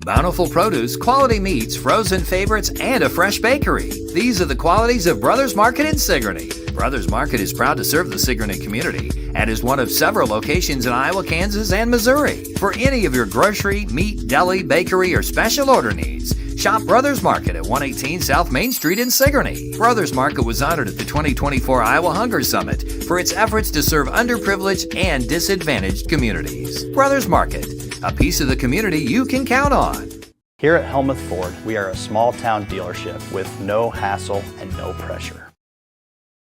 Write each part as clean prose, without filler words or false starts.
Bountiful produce, quality meats, frozen favorites, and a fresh bakery. These are the qualities of Brothers Market in Sigourney. Brothers Market is proud to serve the Sigourney community and is one of several locations in Iowa, Kansas, and Missouri. For any of your grocery, meat, deli, bakery, or special order needs, shop Brothers Market at 118 South Main Street in Sigourney. Brothers Market was honored at the 2024 Iowa Hunger Summit for its efforts to serve underprivileged and disadvantaged communities. Brothers Market, a piece of the community you can count on. Here at Helmuth Ford, we are a small town dealership with no hassle and no pressure.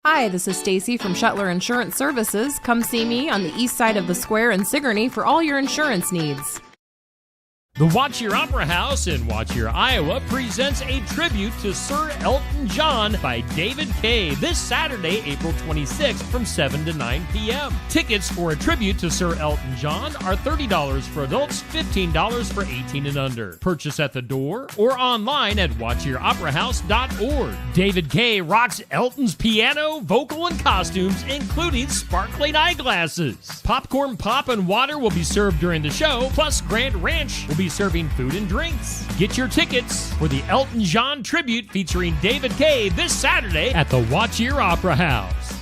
Hi, this is Stacy from Shuttler Insurance Services. Come see me on the east side of the square in Sigourney for all your insurance needs. The Watch Your Opera House in Watch Your, Iowa presents a tribute to Sir Elton John by David Kaye this Saturday, April 26th from 7 to 9 p.m. Tickets for a tribute to Sir Elton John are $30 for adults, $15 for 18 and under. Purchase at the door or online at watchyoroperahouse.org. David Kaye rocks Elton's piano, vocal, and costumes, including sparkling eyeglasses. Popcorn, pop, and water will be served during the show, plus Grand Ranch will be serving food and drinks. Get your tickets for the Elton John tribute featuring David Kaye this Saturday at the Watch Your Opera House.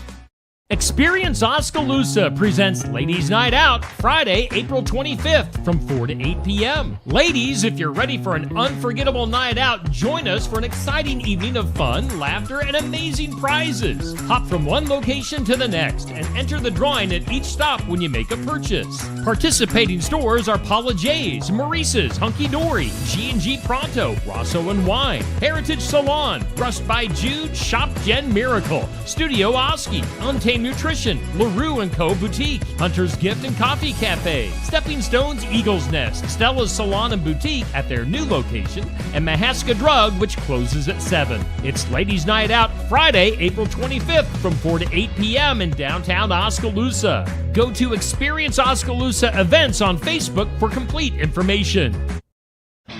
Experience Oskaloosa presents Ladies Night Out Friday, April 25th from 4 to 8 p.m. Ladies, if you're ready for an unforgettable night out, join us for an exciting evening of fun, laughter, and amazing prizes. Hop from one location to the next and enter the drawing at each stop when you make a purchase. Participating stores are Paula J's, Maurice's, Hunky Dory, G&G Pronto, Rosso and Wine, Heritage Salon, Rust by Jude, Shop Gen Miracle, Studio Osky, Untamed Nutrition, LaRue & Co. Boutique, Hunter's Gift and Coffee Cafe, Stepping Stones Eagle's Nest, Stella's Salon and Boutique at their new location, and Mahaska Drug, which closes at 7. It's Ladies Night Out Friday, April 25th from 4 to 8 p.m. in downtown Oskaloosa. Go to Experience Oskaloosa Events on Facebook for complete information.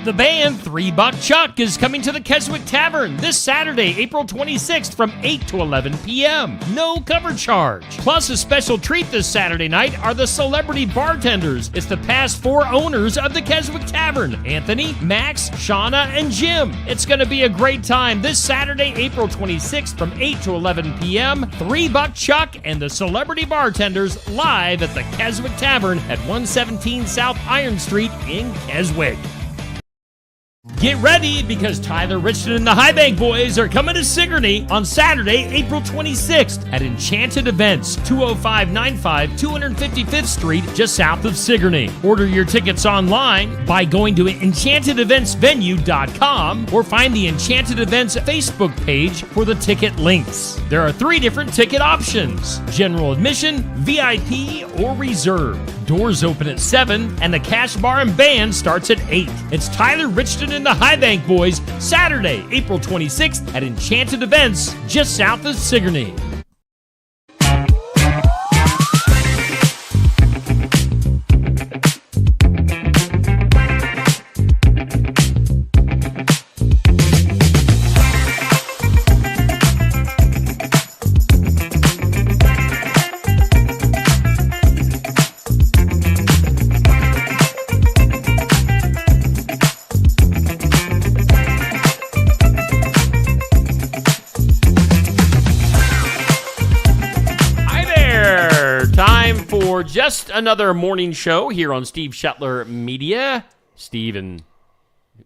The band 3 Buck Chuck is coming to the Keswick Tavern this Saturday, April 26th from 8 to 11 p.m. No cover charge. Plus, a special treat this Saturday night are the celebrity bartenders. It's the past 4 owners of the Keswick Tavern, Anthony, Max, Shauna, and Jim. It's going to be a great time this Saturday, April 26th from 8 to 11 p.m. 3 Buck Chuck and the celebrity bartenders live at the Keswick Tavern at 117 South Iron Street in Keswick. Get ready because Tyler Richardson and the High Bank Boys are coming to Sigourney on Saturday, April 26th at Enchanted Events, 20595 255th Street, just south of Sigourney. Order your tickets online by going to enchantedeventsvenue.com or find the Enchanted Events Facebook page for the ticket links. There are 3 different ticket options: general admission, VIP, or reserve. Doors open at 7 and the cash bar and band starts at 8. It's Tyler Richardson and the High Bank Boys, Saturday, April 26th at Enchanted Events, just south of Sigourney. For just another morning show here on Steve Shuttler Media. Steve and...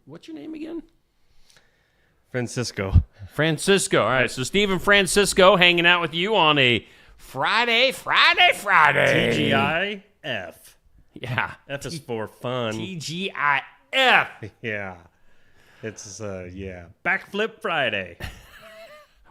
what's your name again? Francisco. All right, so Steve and Francisco hanging out with you on a Friday. TGIF. Yeah. F is for fun. TGIF. Yeah. It's, Backflip Friday.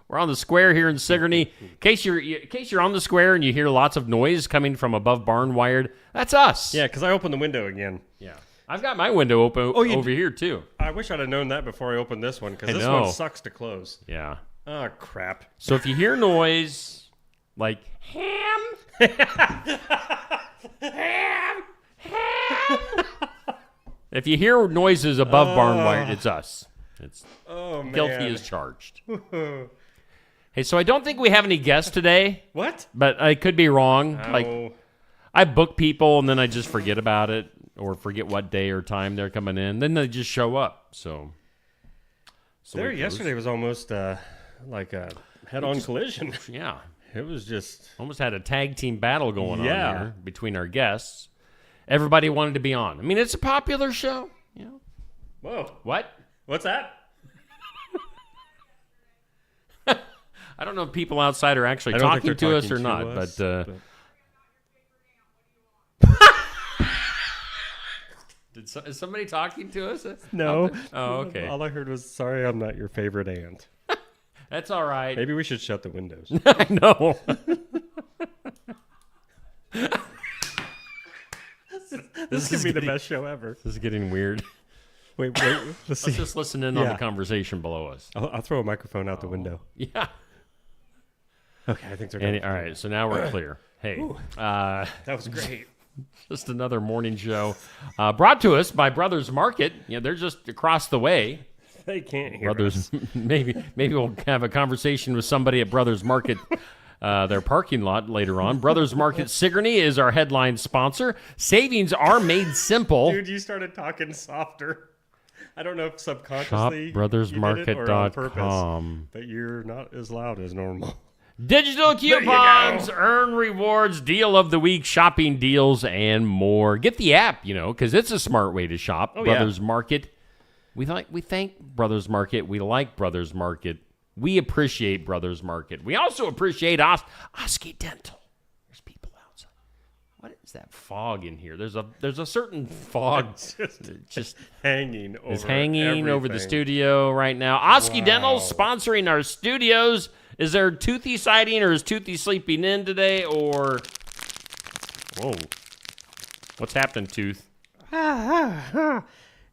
We're on the square here in Sigourney. In case you're on the square and you hear lots of noise coming from above barn wired, that's us. Yeah, because I opened the window again. Yeah. I've got my window open over here, too. I wish I'd have known that before I opened this one, because this one sucks to close. Yeah. Oh, crap. So if you hear noise, like, ham. If you hear noises above barn wired, it's us. It's guilty as charged. Hey, so I don't think we have any guests today. What? But I could be wrong. Oh. Like, I book people and then I just forget about it. or forget what day or time they're coming in. Then they just show up. So there yesterday was almost like a head-on collision. Yeah. It was just... Almost had a tag team battle going on here between our guests. Everybody wanted to be on. I mean, it's a popular show. You know. Whoa. What? What's that? I don't know if people outside are actually talking to us or not, but... Is somebody talking to us? No. Oh, okay. All I heard was, sorry, I'm not your favorite aunt. That's all right. Maybe we should shut the windows. I know. This could be the best show ever. This is getting weird. Wait. Let's see. Let's just listen in on the conversation below us. I'll throw a microphone out the window. Yeah. Okay, I think they're going all right, so now we're clear. Hey. That was great. Just another morning show brought to us by Brothers Market. You know, they're just across the way. They can't hear Brothers, us. maybe we'll have a conversation with somebody at Brothers Market, their parking lot later on. Brothers Market Sigourney is our headline sponsor. Savings are made simple. Dude, you started talking softer. I don't know if subconsciously ShopBrothersMarket.com. but you're not as loud as normal. Digital coupons, earn rewards, deal of the week, shopping deals, and more. Get the app, because it's a smart way to shop. Brothers Market. We thank Brothers Market. We like Brothers Market. We appreciate Brothers Market. We also appreciate Osky Dental. There's people outside. What is that fog in here? There's a certain fog just hanging over the studio right now. Osky Dental sponsoring our studios. Is there Toothy sighting, or is Toothy sleeping in today, or... Whoa. What's happening, Tooth? Do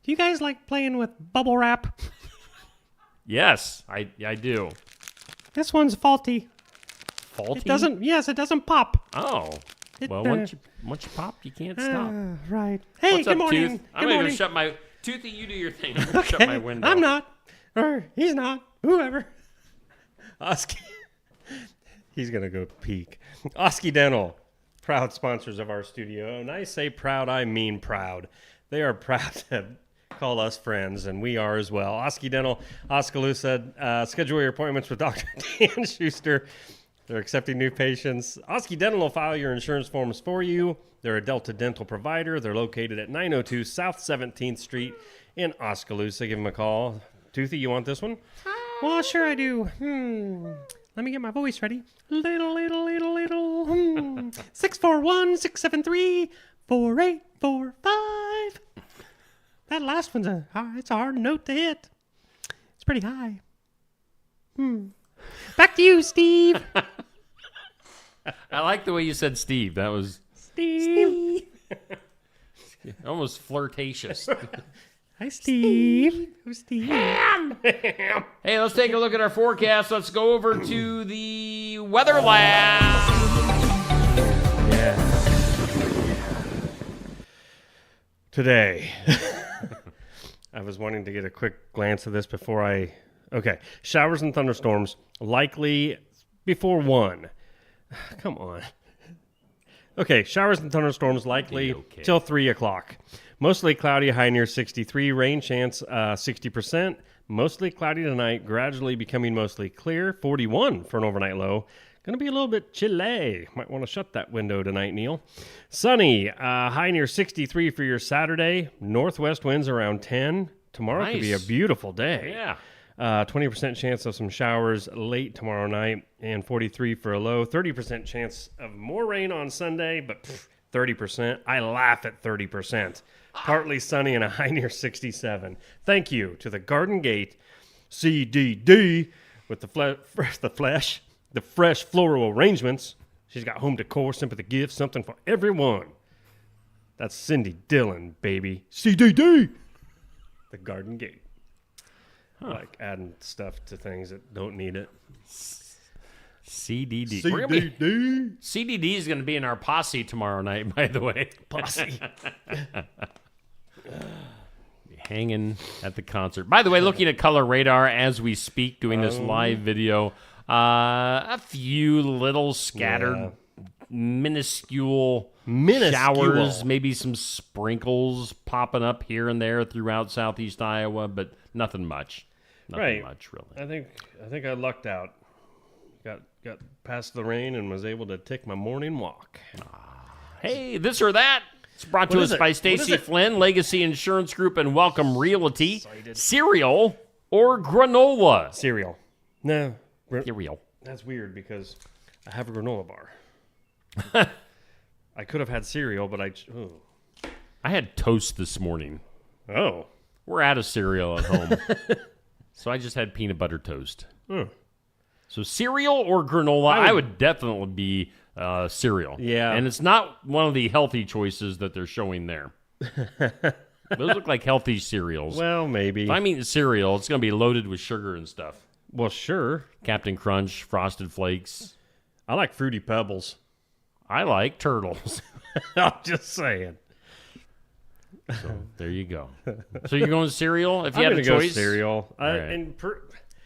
you guys like playing with bubble wrap? Yes, I do. This one's faulty. Faulty? It doesn't pop. Oh. Once you pop, you can't stop. Right. Hey, What's good up, morning. Tooth? I'm going to shut my... Toothy, you do your thing. I'm going to shut my window. I'm not. Or he's not. Whoever. Osky. He's going to go peek. Osky Dental, proud sponsors of our studio. And I say proud, I mean proud. They are proud to call us friends, and we are as well. Osky Dental, Oskaloosa. Schedule your appointments with Dr. Dan Schuster. They're accepting new patients. Osky Dental will file your insurance forms for you. They're a Delta Dental provider. They're located at 902 South 17th Street in Oskaloosa. Give them a call. Toothy, you want this one? Well, sure I do. Let me get my voice ready. Little. 641-673-4845. That last one's it's a hard note to hit. It's pretty high. Back to you, Steve. I like the way you said Steve. That was... Steve. almost flirtatious. Hi, Steve. Who's Steve? Hey, let's take a look at our forecast. Let's go over to the weather lab. Yeah. Today, I was wanting to get a quick glance of this before Okay, showers and thunderstorms likely before 1. Come on. Okay, showers and thunderstorms likely till 3 o'clock. Mostly cloudy, high near 63. Rain chance 60%. Mostly cloudy tonight, gradually becoming mostly clear. 41 for an overnight low. Going to be a little bit chilly. Might want to shut that window tonight, Neil. Sunny, high near 63 for your Saturday. Northwest winds around 10. Tomorrow could be a beautiful day. Yeah. 20% chance of some showers late tomorrow night, and 43 for a low. 30% chance of more rain on Sunday, but 30%. I laugh at 30%. Partly sunny and a high near 67. Thank you to the Garden Gate CDD with the fresh floral arrangements. She's got home decor, sympathy gifts, something for everyone. That's Cindy Dillon, baby. CDD. The Garden Gate. Like adding stuff to things that don't need it. CDD. CDD. CDD is going to be in our posse tomorrow night, by the way. Posse. Hanging at the concert. By the way, looking at color radar as we speak, doing this live video. A few little scattered minuscule showers, maybe some sprinkles popping up here and there throughout southeast Iowa, but nothing much. Nothing much, really. I think I lucked out. Got past the rain and was able to take my morning walk. Hey, this or that. It's brought to us by Stacy Flynn, Legacy Insurance Group, and Welcome Realty. Cereal or granola? Cereal. No. Cereal. That's weird because I have a granola bar. I could have had cereal, but I had toast this morning. Oh. We're out of cereal at home. So I just had peanut butter toast. So cereal or granola? I would definitely be cereal. Yeah. And it's not one of the healthy choices that they're showing there. Those look like healthy cereals. Well, maybe. If I'm eating cereal, it's going to be loaded with sugar and stuff. Well, sure. Captain Crunch, Frosted Flakes. I like Fruity Pebbles. I like turtles. I'm just saying. So there you go. So you're going cereal if you I'm had a gonna choice? go cereal. Right.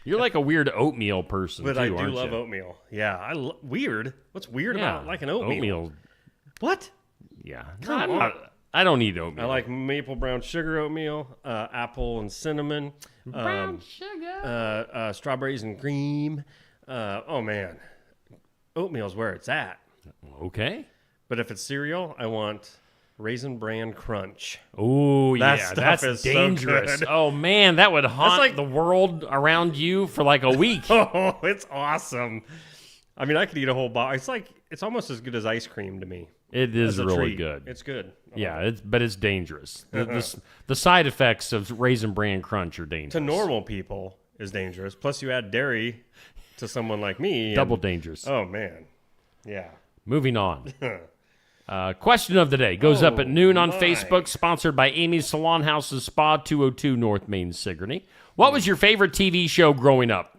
You're like a weird oatmeal person, but too, I do aren't love you? oatmeal. Yeah, weird. What's weird about like an oatmeal? Oatmeal. What? Yeah. Come on. I don't eat oatmeal. I like maple brown sugar oatmeal, apple and cinnamon, brown sugar, strawberries and cream. Oh man, oatmeal's where it's at. Okay. But if it's cereal, I want Raisin Bran Crunch. Oh yeah, stuff that's is so dangerous. good. Oh man, that would haunt like the world around you for like a week. Oh, it's awesome. I mean, I could eat a whole box. It's almost as good as ice cream to me. It is as a really treat. good. It's good. Yeah, but it's dangerous. The side effects of Raisin Bran Crunch are dangerous. To normal people is dangerous. Plus, you add dairy to someone like me. Double dangerous. Oh, man. Yeah. Moving on. Question of the day goes up at noon on Facebook, sponsored by Amy's Salon Houses Spa, 202 North Main, Sigourney. What was your favorite TV show growing up?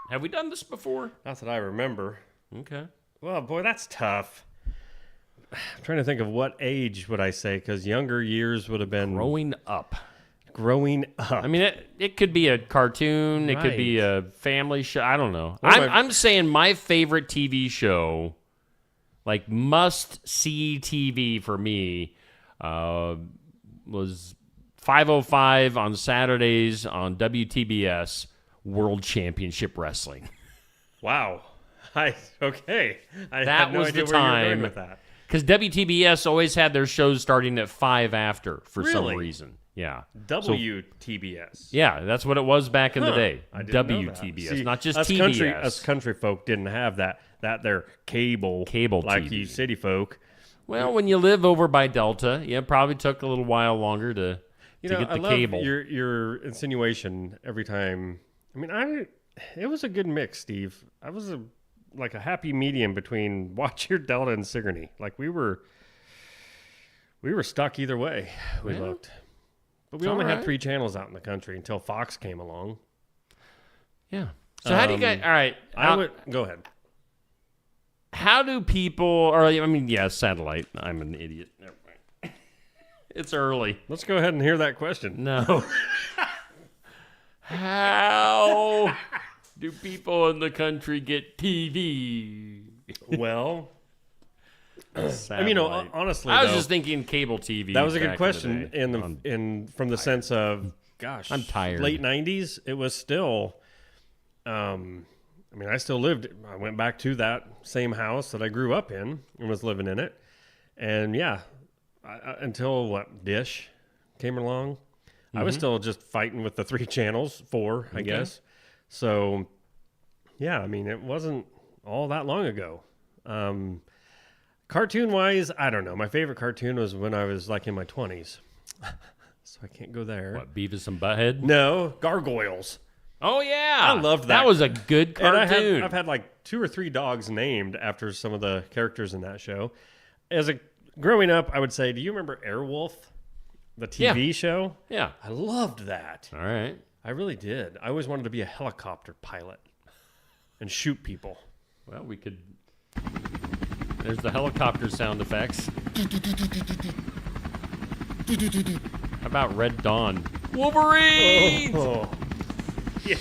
Have we done this before? Not that I remember. Okay. Well, boy, that's tough. I'm trying to think of what age would I say, because younger years would have been... Growing up. I mean, it could be a cartoon. It could be a family show. I don't know. I'm saying my favorite TV show, like must-see TV for me, was 5:05 on Saturdays on WTBS, World Championship Wrestling. Wow. I That had no was idea the where you were going time. with that. Because WTBS always had their shows starting at 5 after for some Really? reason. Yeah. WTBS. Yeah, that's what it was back in the day. I didn't know that. WTBS, See, not just us TBS. Us country folk didn't have that their cable like TV. you city folk. Well, when you live over by Delta, it probably took a little while longer to get the I love cable. your insinuation every time. I mean, it was a good mix, Steve. I was like a happy medium between Watch Your Delta and Sigourney. Like we were stuck either way. We looked, but we only had 3 channels out in the country until Fox came along. Yeah. So how do you guys? All right. Go ahead. How do people? Or I mean, yeah, satellite. I'm an idiot. Never mind. It's early. Let's go ahead and hear that question. No. How do people in the country get TV? Well, I mean, honestly, I was just thinking cable TV. That was a good back question, in the day. in from the sense of, gosh, I'm tired. Late '90s, it was still. I mean, I still lived. I went back to that same house that I grew up in and was living in it, and yeah, until Dish came along, I was still just fighting with the 3 channels, 4, I guess. So, yeah, I mean, it wasn't all that long ago. Cartoon-wise, I don't know. My favorite cartoon was when I was like in my 20s. So I can't go there. What, Beavis and Butthead? No, Gargoyles. Oh, yeah. I loved that. That was a good cartoon. And I've had like 2 or 3 dogs named after some of the characters in that show. Growing up, I would say, do you remember Airwolf, the TV show? Yeah. I loved that. All right. I really did. I always wanted to be a helicopter pilot and shoot people. Well, we could... There's the helicopter sound effects. How about Red Dawn? Wolverine! Oh. Yeah.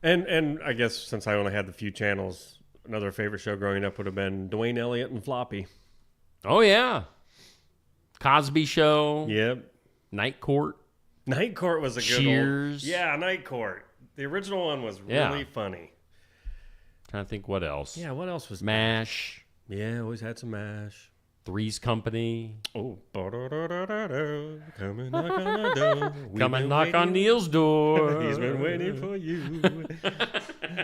And I guess since I only had the few channels, Another favorite show growing up would have been Dwayne Elliott and Floppy. Oh, yeah. Cosby Show. Yep. Night Court. Night Court was a good Cheers. one. Yeah, Night Court. The original one was really funny. Trying to think what else. Yeah, what else was MASH. Yeah, always had some MASH. Three's Company. Oh, come and knock on the door. Come and knock on Neil's door. He's been waiting for you.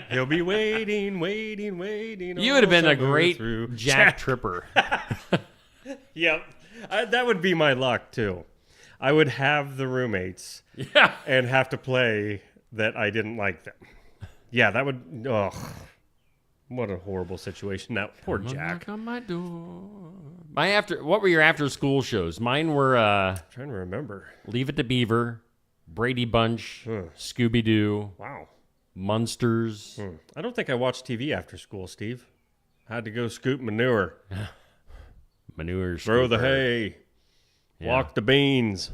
He'll be waiting. You would have been a great Jack Tripper. Yep. That would be my luck, too. I would have the roommates and have to play that I didn't like them. Yeah, that would... Ugh. What a horrible situation. That poor Jack. Knock on my door. What were your after-school shows? Mine were... I'm trying to remember. Leave It to Beaver, Brady Bunch, Scooby-Doo, Wow. Munsters. I don't think I watched TV after school, Steve. I had to go scoop manure. Manure. Throw the scooper. hay. Yeah. Walk the beans.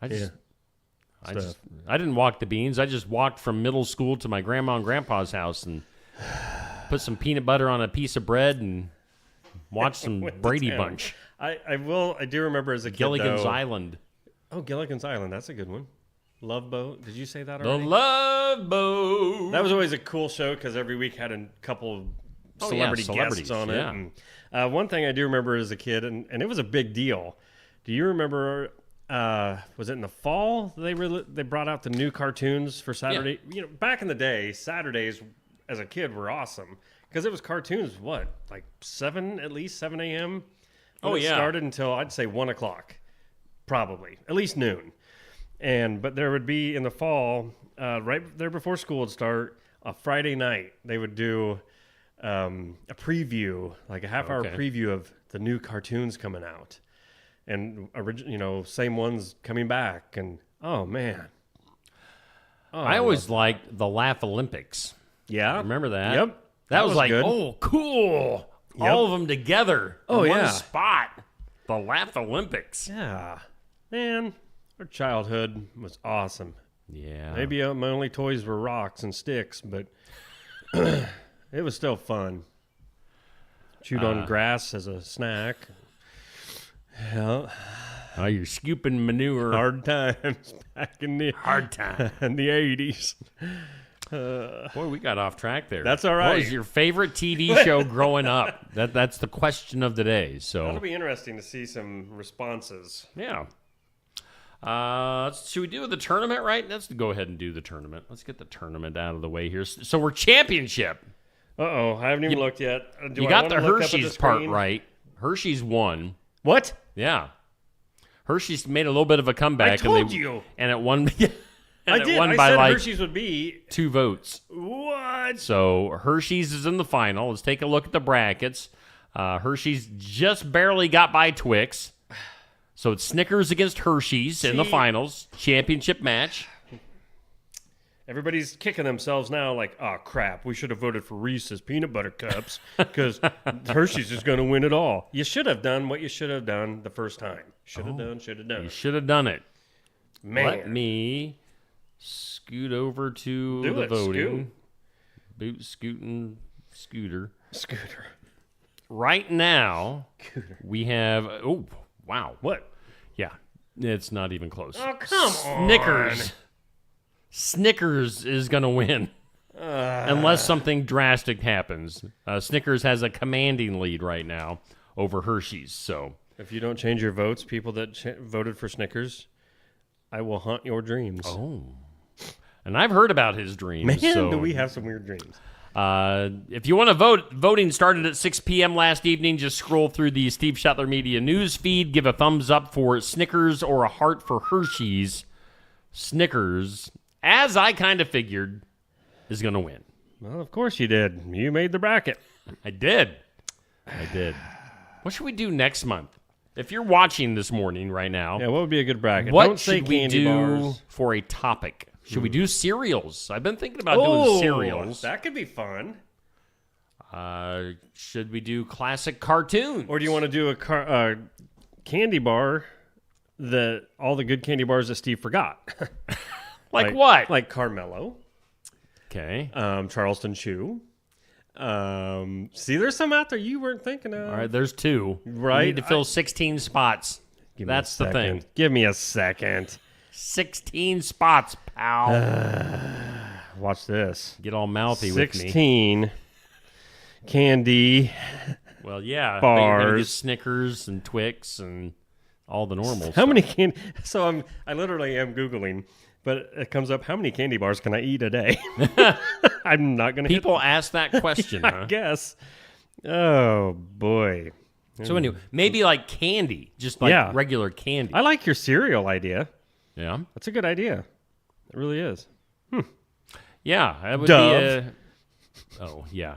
I didn't walk the beans. I just walked from middle school to my grandma and grandpa's house and put some peanut butter on a piece of bread and watch some Brady Bunch. I do remember as a kid, Gilligan's though. Island. Oh, Gilligan's Island. That's a good one. Love Boat. Did you say that The already? Love Boat. That was always a cool show because every week had a couple of celebrities on it. Yeah. And, one thing I do remember as a kid, and it was a big deal. Do you remember? Was it in the fall they brought out the new cartoons for Saturday? Yeah. You know, back in the day, Saturdays as a kid were awesome because it was cartoons. What, like 7 a.m. It started until I'd say 1 o'clock, probably at least noon. But there would be in the fall, right there before school would start, a Friday night they would do a preview, like a half-hour preview of the new cartoons coming out, and same ones coming back. And oh man, I always liked the Laugh Olympics. Yeah, Remember that? Yep, That was like, good. oh, cool. Yep. All of them together Oh, in yeah. one spot. The Laugh Olympics. Yeah, man, our childhood was awesome. Yeah. Maybe my only toys were rocks and sticks, but it was still fun. Chewed on grass as a snack. Yeah. Oh, you're scooping manure. Hard times back in the Hard time. in the 80s. Boy, we got off track there. That's all right. What was your favorite TV show growing up? That's the question of the day. So That'll be interesting to see some responses. yeah. Should we do the tournament right? Let's go ahead and do the tournament. Let's get the tournament out of the way here. So we're championship. Uh-oh, I haven't even looked yet. Do You I got wanna the look up at Hershey's the part screen? right. Hershey's won. What? Yeah. Hershey's made a little bit of a comeback. I told you. And it won. I did. Won I by said like Hershey's would be. 2 votes. What? So Hershey's is in the final. Let's take a look at the brackets. Hershey's just barely got by Twix. So it's Snickers against Hershey's in the finals. Championship match. Everybody's kicking themselves now like, oh, crap, we should have voted for Reese's Peanut Butter Cups because Hershey's is going to win it all. You should have done what you should have done the first time. Should have done. You should have done it. Man. Let me scoot over to the voting. Boot scooting scooter. Right now, we have... Oh, wow. What? Yeah, it's not even close. Oh, come on. Snickers. Snickers is going to win. Unless something drastic happens. Snickers has a commanding lead right now over Hershey's. So If you don't change your votes, people that voted for Snickers, I will haunt your dreams. Oh. And I've heard about his dreams. Man, so, do we have some weird dreams. if you want to vote, voting started at 6 p.m. last evening. Just scroll through the Steve Shetler Media news feed. Give a thumbs up for Snickers or a heart for Hershey's. Snickers, as I kind of figured, is going to win. Well, of course you did. You made the bracket. I did. What should we do next month? If you're watching this morning right now, Yeah, what would be a good bracket? what Don't say should we candy do bars. for a topic? Should we do cereals? I've been thinking about doing cereals. That could be fun. Should we do classic cartoons? Or do you want to do a candy bar that all the good candy bars that Steve forgot? like what? Like Carmelo, Okay. Charleston Chew, See, there's some out there you weren't thinking of. All right, there's 2. Right. You need to fill 16 spots. That's the thing. Give me a second. 16 spots, pal. Watch this. Get all mouthy with me. 16 candy. Well, yeah. Bars. But you're going to get Snickers and Twix and all the normal How many candy? So I literally am Googling, but it comes up, how many candy bars can I eat a day? I'm not going to People ask that question, I huh? guess. Oh, boy. So anyway, maybe like candy, just like regular candy. I like your cereal idea. Yeah. That's a good idea. It really is. Yeah, that would Dove. be oh, yeah.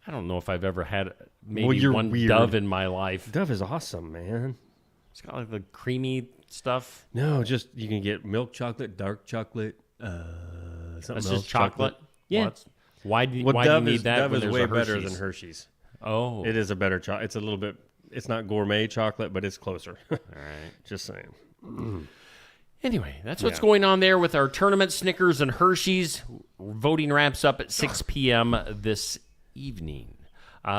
I don't know if I've ever had maybe you're one weird. Dove in my life. Dove is awesome, man. It's got like the creamy stuff. No, just you can get milk chocolate, dark chocolate, something That's else. just chocolate? Yeah. Well, why do Well, you Dove need is, that Dove when is there's way a better Hershey's? than Hershey's. Oh. It is a better chocolate. It's a little bit, it's not gourmet chocolate, but it's closer. All right. Just saying. Anyway, that's what's going on there with our tournament, Snickers and Hershey's. Voting wraps up at 6 p.m. this evening.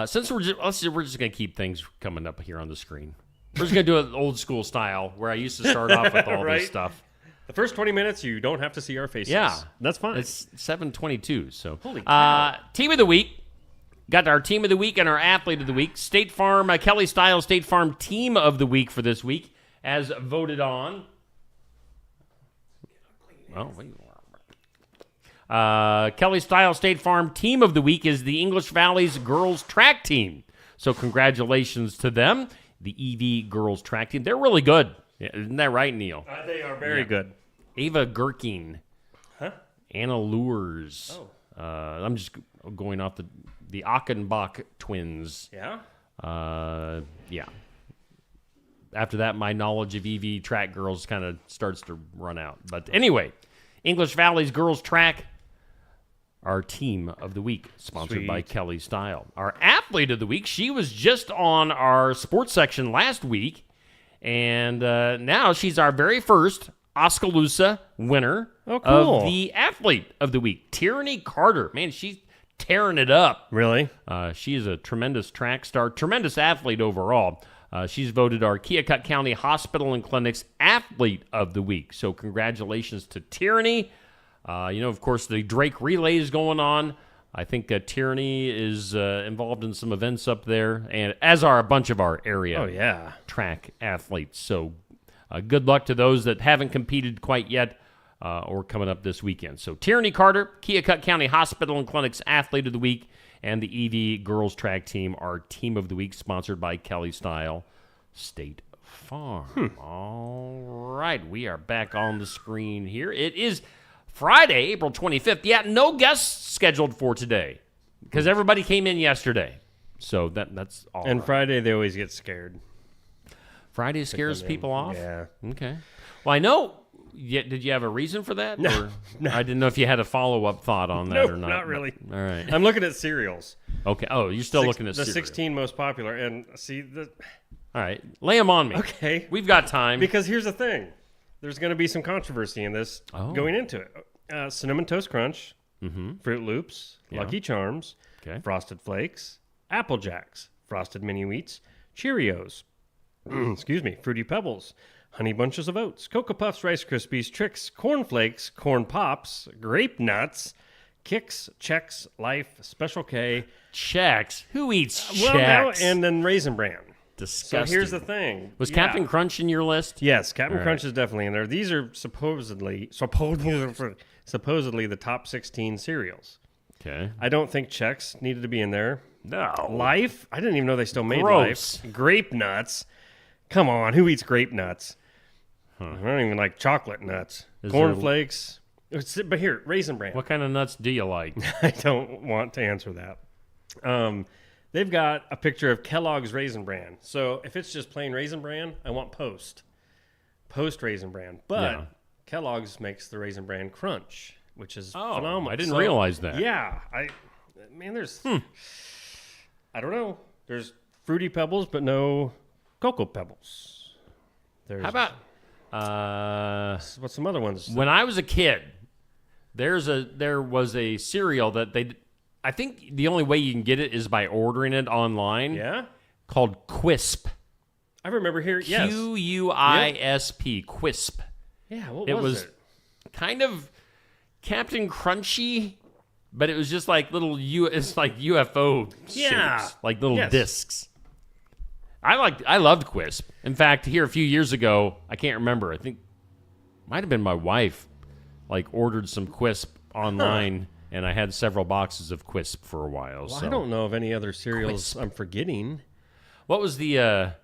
Since we're just going to keep things coming up here on the screen. We're just going to do it old school style where I used to start off with all Right. this stuff. The first 20 minutes, you don't have to see our faces. Yeah. That's fine. It's 7:22. So, Holy cow. Team of the week. Got our team of the week and our athlete of the week. State Farm, Kelly Style State Farm team of the week for this week, as voted on. Oh, wait. Kelly Style State Farm team of the week is the English Valley's girls track team. So congratulations to them, the EV girls track team. They're really good. Yeah, isn't that right, Neil? They are very good. Ava Gherkin. Anna Lures. I'm just going off the Achenbach twins. Yeah? Yeah. After that, my knowledge of EV track girls kind of starts to run out. But anyway, English Valley's girls track, our team of the week, sponsored by Kelly Style. Our athlete of the week, she was just on our sports section last week, and now she's our very first Oskaloosa winner of the athlete of the week. Tierney Carter. Man, she's tearing it up. Really? She is a tremendous track star, tremendous athlete overall. She's voted our Keokuk County Hospital and Clinics Athlete of the Week. So congratulations to Tierney. Of course, the Drake Relay is going on. I think Tierney is involved in some events up there, and as are a bunch of our area track athletes. So good luck to those that haven't competed quite yet or coming up this weekend. So Tierney Carter, Keokuk County Hospital and Clinics Athlete of the Week, and the EV girls track team, our team of the week, sponsored by Kelly Style State Farm. All right, we are back on the screen here. It is Friday, April 25th. Yeah, no guests scheduled for today because everybody came in yesterday. So that's all. And right. Friday, they always get scared. Friday scares people off? Yeah. Okay. Well, I know. Did you have a reason for that? No, no. I didn't know if you had a follow-up thought on that or not. Not really. All right. I'm looking at cereals. Okay. Oh, you're still looking at the cereal. 16 most popular, and see All right. Lay them on me. Okay. We've got time. Because here's the thing. There's going to be some controversy in this going into it. Cinnamon Toast Crunch, Fruit Loops, Lucky Charms, Frosted Flakes, Apple Jacks, Frosted Mini Wheats, Cheerios, Fruity Pebbles, Honey Bunches of Oats, Cocoa Puffs, Rice Krispies, Trix, Corn Flakes, Corn Pops, Grape Nuts, Kix, Chex, Life, Special K. Chex? Who eats Chex? Well, now, and then Raisin Bran. Disgusting. So here's the thing. Was Captain Crunch in your list? Yes, Captain Crunch is definitely in there. These are supposedly the top 16 cereals. Okay. I don't think Chex needed to be in there. No. Life? I didn't even know they still made Gross. Life. Grape Nuts? Come on, who eats grape nuts? I don't even like chocolate nuts. Corn Flakes. But here, Raisin Bran. What kind of nuts do you like? I don't want to answer that. They've got a picture of Kellogg's Raisin Bran. So if it's just plain Raisin Bran, I want Post Raisin Bran. But Kellogg's makes the Raisin Bran Crunch, which is phenomenal. I didn't realize that. Yeah. There's... I don't know. There's Fruity Pebbles, but no Cocoa Pebbles. There's... How about... what's some other ones? When I was a kid, there was a cereal that I think the only way you can get it is by ordering it online. Yeah? Called Quisp. I remember hearing, yes. Quisp. Quisp. Yeah, what It was was it? kind of Captain Crunchy, but it was just like it's like UFO shapes, like little discs. I loved Quisp. In fact, here a few years ago, I can't remember. I think might have been my wife, like ordered some Quisp online, and I had several boxes of Quisp for a while. Well, so. I don't know of any other cereals Quisp. I'm forgetting. What was the?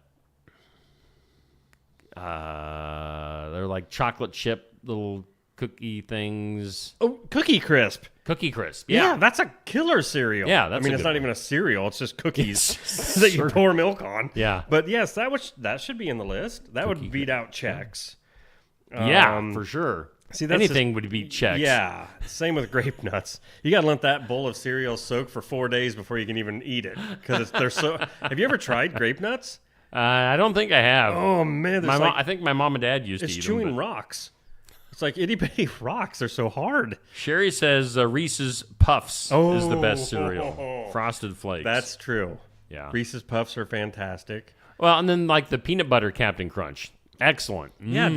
They're like chocolate chip little cookie things. Oh, Cookie Crisp. Cookie Crisp. Yeah, that's a killer cereal. Yeah, that's I mean, a it's good not one. even a cereal; it's just cookies that you pour milk on. Yeah. but yes, that should be in the list. That would beat out Chex. Yeah, for sure. See, that's anything would be Chex. Yeah, same with grape nuts. You got to let that bowl of cereal soak for 4 days before you can even eat it because they're so. Have you ever tried grape nuts? I don't think I have. Oh man, I think my mom and dad used to it's eat chewing them. rocks. It's like itty bitty rocks. They're so hard. Sherry says Reese's Puffs is the best cereal. Frosted Flakes. That's true. Yeah. Reese's Puffs are fantastic. Well, and then like the peanut butter Captain Crunch. Excellent. Yeah.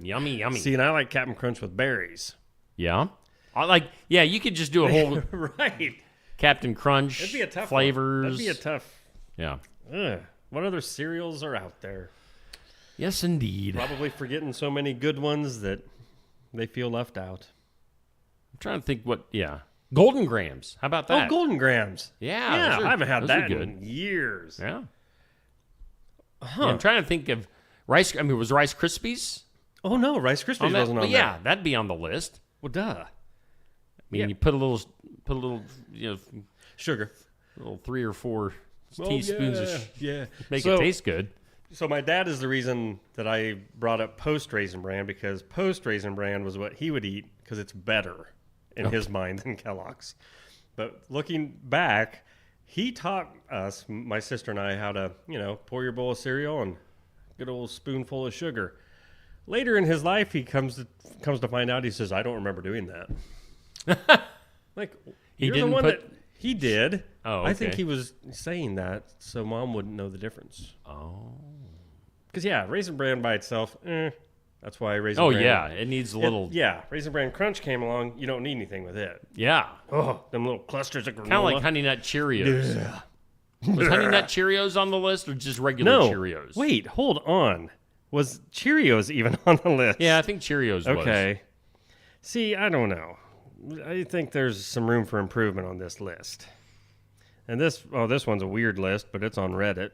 Yummy, yummy. See, and I like Captain Crunch with berries. Yeah. You could just do a whole Right. Captain Crunch It'd be a tough flavors. One. That'd be a tough. Yeah. Ugh. What other cereals are out there? Yes, indeed. Probably forgetting so many good ones that they feel left out. I'm trying to think Golden Grams. How about that? Oh, Golden Grams. Yeah. I haven't had those are that good. in years. Yeah. Huh. Yeah, I'm trying to think of was Rice Krispies? Oh no, Rice Krispies On that? wasn't on Well, there. yeah, that'd be on the list. Well, duh. I mean, you put a little, Sugar. little 3 or 4 teaspoons of yeah. make it taste good. So my dad is the reason that I brought up Post Raisin Bran because Post Raisin Bran was what he would eat because it's better in his mind than Kellogg's. But looking back, he taught us, my sister and I, how to, pour your bowl of cereal and get a little spoonful of sugar. Later in his life, he comes to find out, he says, I don't remember doing that. Like, He you're didn't the one put- that he did. Oh, I think okay. he was saying that so Mom wouldn't know the difference. Oh. Because, Raisin Bran by itself, that's why Raisin Oh, Bran. yeah. It needs a little. Raisin Bran Crunch came along. You don't need anything with it. Yeah. Oh, them little clusters of granola. Kind of like Honey Nut Cheerios. Yeah. Was Honey Nut Cheerios on the list or just regular No. Cheerios? Wait, hold on. Was Cheerios even on the list? Yeah, I think Cheerios was. Okay. See, I don't know. I think there's some room for improvement on this list. And this one's a weird list, but it's on Reddit.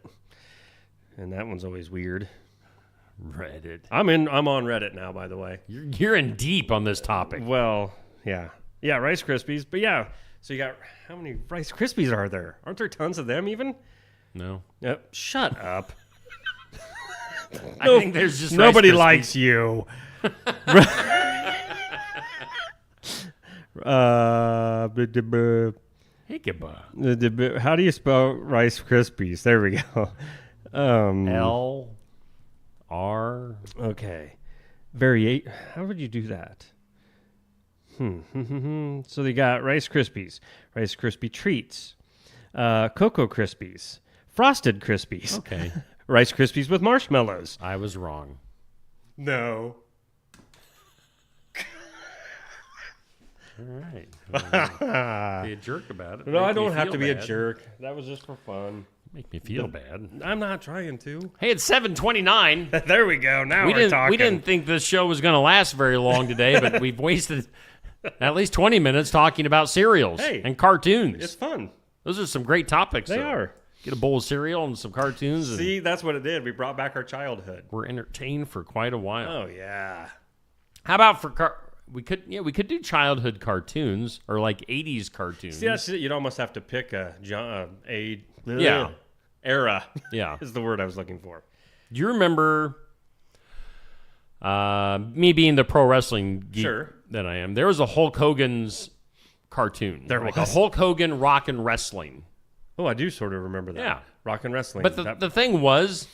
And that one's always weird. Reddit. I'm on Reddit now, by the way. You're in deep on this topic. Well, yeah. Yeah, Rice Krispies. But yeah, so you got, how many Rice Krispies are there? Aren't there tons of them even? No. Shut up. I think there's just Nobody Rice Krispies. likes you. Hickaba. How do you spell Rice Krispies? There we go. L-R. Okay. How would you do that? So they got Rice Krispies, Rice Krispie Treats, Cocoa Krispies, Frosted Krispies. Okay. Rice Krispies with marshmallows. I was wrong. No. All right. Be a jerk about it. No, Make I me don't have feel to be a bad. jerk. That was just for fun. Make me feel bad. I'm not trying to. Hey, it's 7:29. There we go. Now We we're didn't. talking. We didn't think this show was going to last very long today, but we've wasted at least 20 minutes talking about cereals and cartoons. It's fun. Those are some great topics. They though. are. Get a bowl of cereal and some cartoons. And See, that's what it did. We brought back our childhood. we're entertained for quite a while. Oh yeah. How about for we could do childhood cartoons or like 80s cartoons. See, that's it. You'd almost have to pick a Yeah. era. Yeah. is the word I was looking for. Do you remember me being the pro wrestling geek Sure. that I am? There was a Hulk Hogan's cartoon. There like was. a Hulk Hogan rock and wrestling. Oh, I do sort of remember that. Yeah. Rock and wrestling. But the thing was,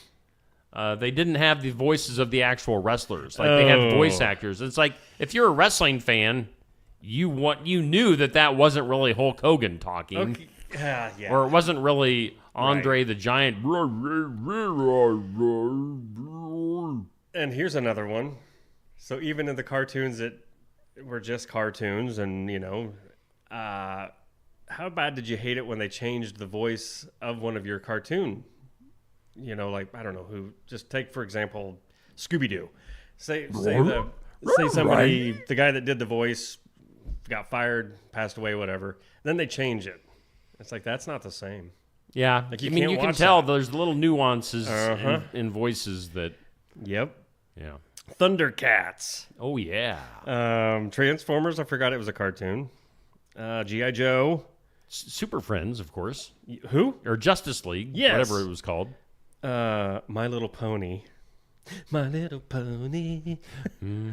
they didn't have the voices of the actual wrestlers. Like they had voice actors. It's like if you're a wrestling fan, you knew that wasn't really Hulk Hogan talking. Okay. Yeah. Or it wasn't really Andre the Giant. And here's another one. So even in the cartoons that were just cartoons, and how bad did you hate it when they changed the voice of one of your cartoon? Like, I don't know who. Just take, for example, Scooby-Doo. Say somebody, the guy that did the voice, got fired, passed away, whatever. Then they change it. It's like, that's not the same. Yeah, Like, you can tell there's little nuances in voices that. Yep. Yeah. Thundercats. Oh yeah. Transformers. I forgot it was a cartoon. G.I. Joe. Super Friends, of course, Who? or Justice League, Yes. whatever it was called. My Little Pony. My Little Pony.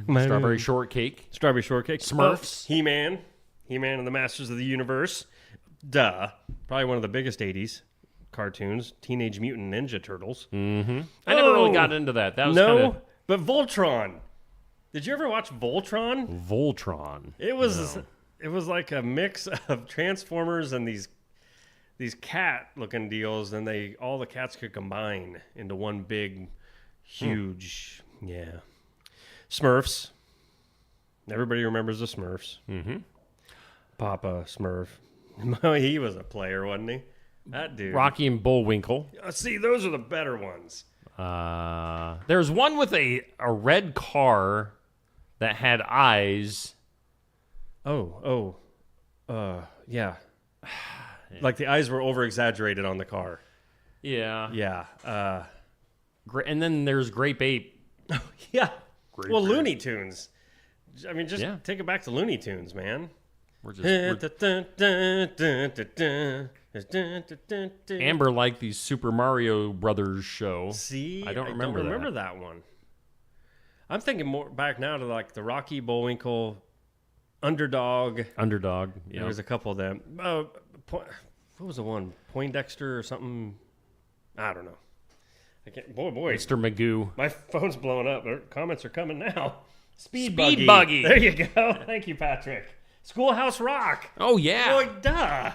Strawberry Shortcake. Strawberry Shortcake. Smurfs. He-Man. He-Man and the Masters of the Universe. Duh. Probably one of the biggest 80s cartoons. Teenage Mutant Ninja Turtles. Mm-hmm. I never really got into that. That was No, but Voltron. Did you ever watch Voltron? Voltron. It was like a mix of Transformers and these cat-looking deals, and all the cats could combine into one big, huge, Smurfs. Everybody remembers the Smurfs. Mm-hmm. Papa Smurf. He was a player, wasn't he? That dude. Rocky and Bullwinkle. See, those are the better ones. There's one with a red car that had eyes. Yeah. Like the eyes were over-exaggerated on the car. Yeah. Yeah. And then there's Grape Ape. Yeah. Grape Well, Ape. Looney Tunes. I mean, just take it back to Looney Tunes, man. Amber liked the Super Mario Brothers show. See, I don't remember that one. I'm thinking more back now to like the Rocky, Bullwinkle, Underdog. Yeah. There was a couple of them. What was the one? Poindexter or something? I don't know. I can't. Boy. Mr. Magoo. My phone's blowing up. Comments are coming now. Speed Buggy. There you go. Thank you, Patrick. Schoolhouse Rock. Oh, yeah. Boy, duh.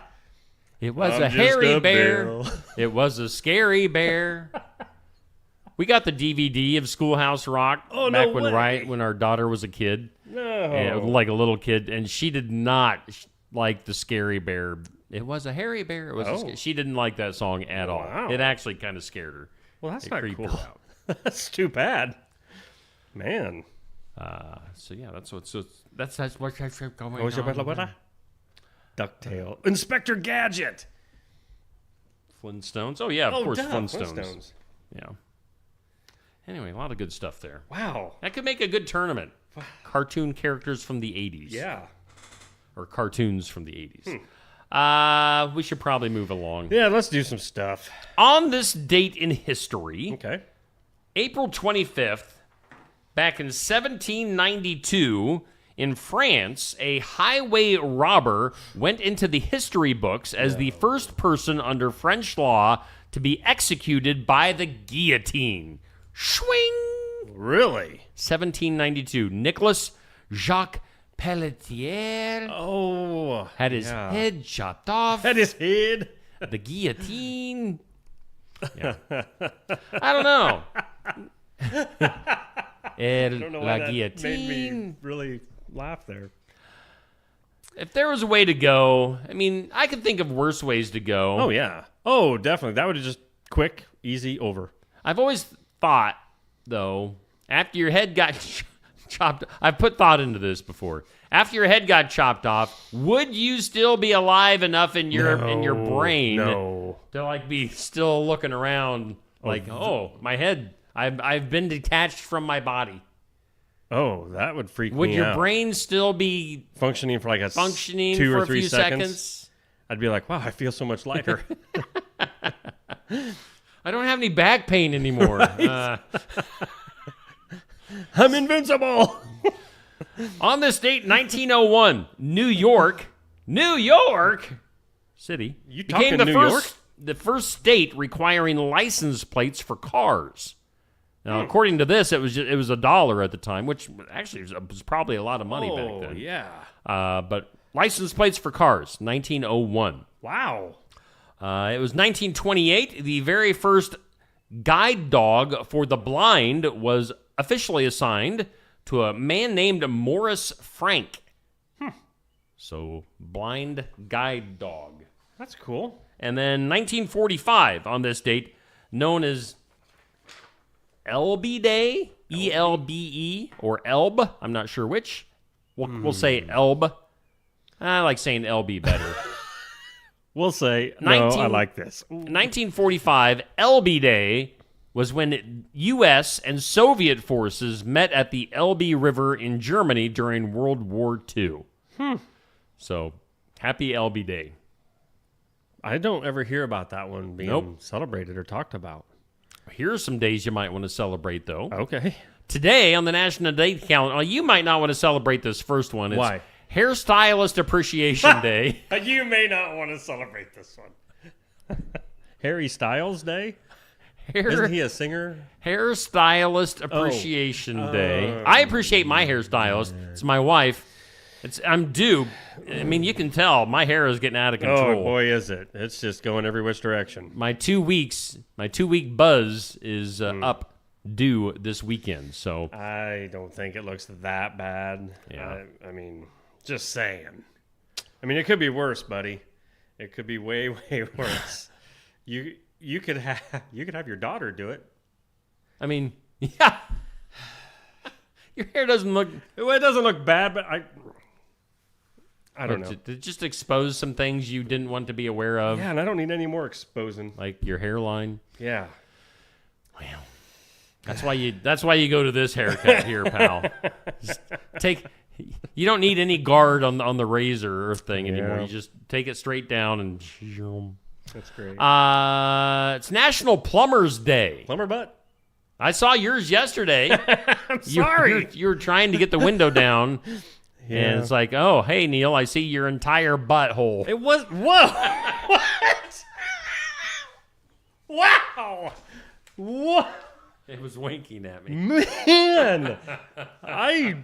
It was I'm a just hairy a bear. bear. It was a scary bear. We got the DVD of Schoolhouse Rock back when our daughter was a kid. No. Like a little kid, and she did not like the scary bear. It was a hairy bear. It was she didn't like that song at all. It actually kind of scared her. Well, that's It not creeped cool. her out. That's too bad. Man. So yeah, that's what's going on. DuckTale. Inspector Gadget. Flintstones. Oh yeah, of course, duh, Flintstones. Yeah. Anyway, a lot of good stuff there. Wow. That could make a good tournament. Cartoon characters from the 80s. Yeah. Or cartoons from the 80s. We should probably move along. Yeah, let's do some stuff. On this date in history, Okay. April 25th, back in 1792, in France, a highway robber went into the history books as the first person under French law to be executed by the guillotine. Swing! Really? 1792. Nicholas Jacques Pelletier had his head chopped off. At his head. The guillotine. Yeah. I don't know. I don't know why that guillotine. made me really laugh there. If there was a way to go, I mean, I could think of worse ways to go. Oh, yeah. Oh, definitely. That would have just quick, easy, over. I've always thought, though, after your head got chopped, I've put thought into this before. After your head got chopped off, would you still be alive enough in your brain to like be still looking around like, my head, I've been detached from my body? Oh, that would freak Would me your out. brain still be functioning for like a 2 or for 3 a few seconds? I'd be like, wow, I feel so much lighter. I don't have any back pain anymore. I'm invincible. On this date, 1901, New York City You became talking New York? the first state requiring license plates for cars. Now, according to this, it was $1 at the time, which actually was probably a lot of money back then. Yeah. But license plates for cars, 1901. Wow. It was 1928. The very first guide dog for the blind was officially assigned to a man named Morris Frank. So, blind guide dog. That's cool. And then 1945, on this date, known as Elbe Day, E-L-B-E, or Elb. I'm not sure which. We'll say Elb. I like saying LB better. We'll say, no, I like this. 1945, Elbe Day was when U.S. and Soviet forces met at the Elbe River in Germany during World War II. So, happy Elbe Day. I don't ever hear about that one being celebrated or talked about. Here are some days you might want to celebrate, though. Okay. Today, on the National Date calendar, you might not want to celebrate this first one. It's Why? Hairstylist Appreciation Day. You may not want to celebrate this one. Harry Styles Day? Isn't he a singer? Hairstylist Appreciation Day. I appreciate my hairstylist. It's my wife. I'm due. I mean, you can tell my hair is getting out of control. Oh, boy, is it. It's just going every which direction. My 2-week buzz is up due this weekend. So I don't think it looks that bad. Yeah. I mean, just saying. I mean, it could be worse, buddy. It could be way, way worse. You could have your daughter do it. I mean, yeah. Your hair doesn't look. Well, it doesn't look bad, but I don't know. To just expose some things you didn't want to be aware of. Yeah, and I don't need any more exposing. Like your hairline. Yeah. Well, that's why you go to this haircut here, pal. Just you don't need any guard on the razor or thing anymore. You just take it straight down and. That's great. It's National Plumber's Day. Plumber butt. I saw yours yesterday. I'm sorry. You were trying to get the window down. Yeah. And it's like, oh, hey, Neil, I see your entire butthole. It was, whoa. What? Wow. What? It was winking at me. Man. I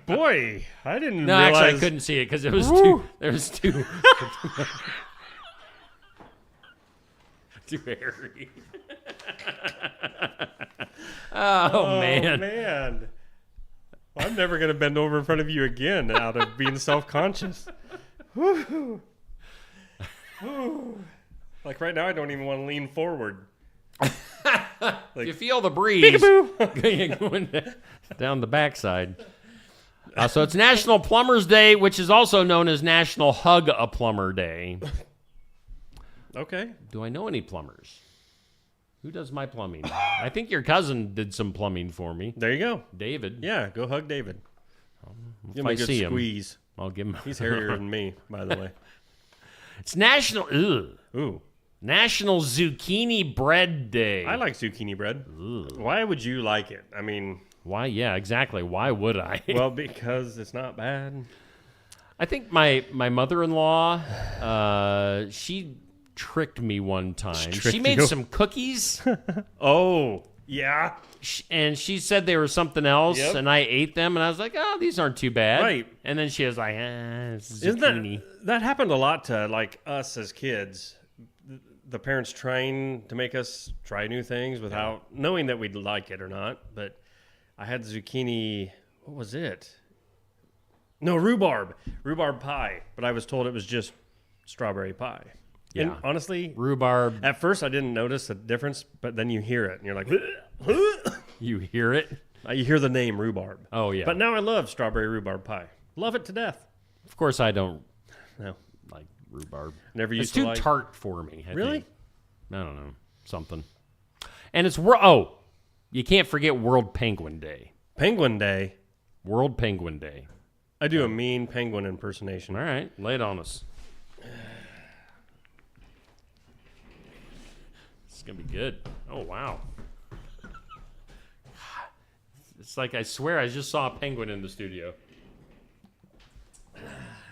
didn't No, realize. actually, I couldn't see it because it was too, there was too, too hairy. Oh, man. Man. Well, I'm never going to bend over in front of you again out of being self-conscious. Like right now, I don't even want to lean forward. You feel the breeze going down the backside. So it's National Plumber's Day, which is also known as National Hug a Plumber Day. Okay. Do I know any plumbers? Who does my plumbing? I think your cousin did some plumbing for me. There you go. David. Yeah, go hug David. Give him I a good see him, squeeze. I'll give him. He's hairier than me, by the way. It's National Ooh. National Zucchini Bread Day. I like zucchini bread. Why would you like it? I mean, Why? Yeah, exactly. Why would I? well, because it's not bad. I think my mother-in-law, she tricked me one time. Tricked She made you? some cookies, Oh, yeah. and she said they were something else, Yep. and I ate them, and I was like, oh, these aren't too bad. Right. And then she was like, it's Isn't zucchini. that happened a lot to like us as kids? The parents trying to make us try new things without knowing that we'd like it or not. But I had zucchini. What was it? No, rhubarb pie. But I was told it was just strawberry pie. Yeah. And honestly, Rhubarb. at first I didn't notice the difference, but then you hear it and you're like, You hear it? you hear the name rhubarb. Oh, yeah. But now I love strawberry rhubarb pie. Love it to death. Of course, I don't No, like rhubarb. never It's used to too like. tart for me. I Really? think. I don't know. Something. And it's you can't forget World Penguin Day. Penguin Day. World Penguin Day. I do a mean penguin impersonation. All right, lay it on us. It's gonna be good. Oh wow! It's like I swear I just saw a penguin in the studio.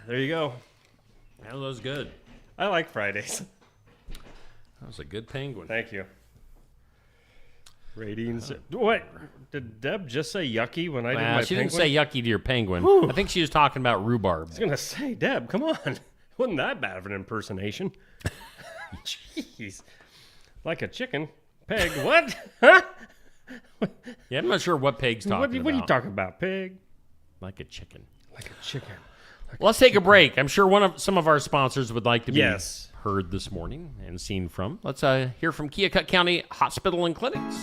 There you go. That was good. I like Fridays. That was a good penguin. Thank you. Ratings. What? Did Deb just say yucky when I did my She penguin? didn't say yucky to your penguin. Whew. I think she was talking about rhubarb. I was going to say, Deb, come on. Wasn't that bad of an impersonation. Jeez. Like a chicken. Peg. What? Huh? Yeah, I'm not sure what Peg's talking about. What are you talking about, pig? Like a chicken. Like a chicken. Let's take a break. I'm sure some of our sponsors would like to be Yes. heard this morning and seen from. Let's hear from Keokuk County Hospital and Clinics.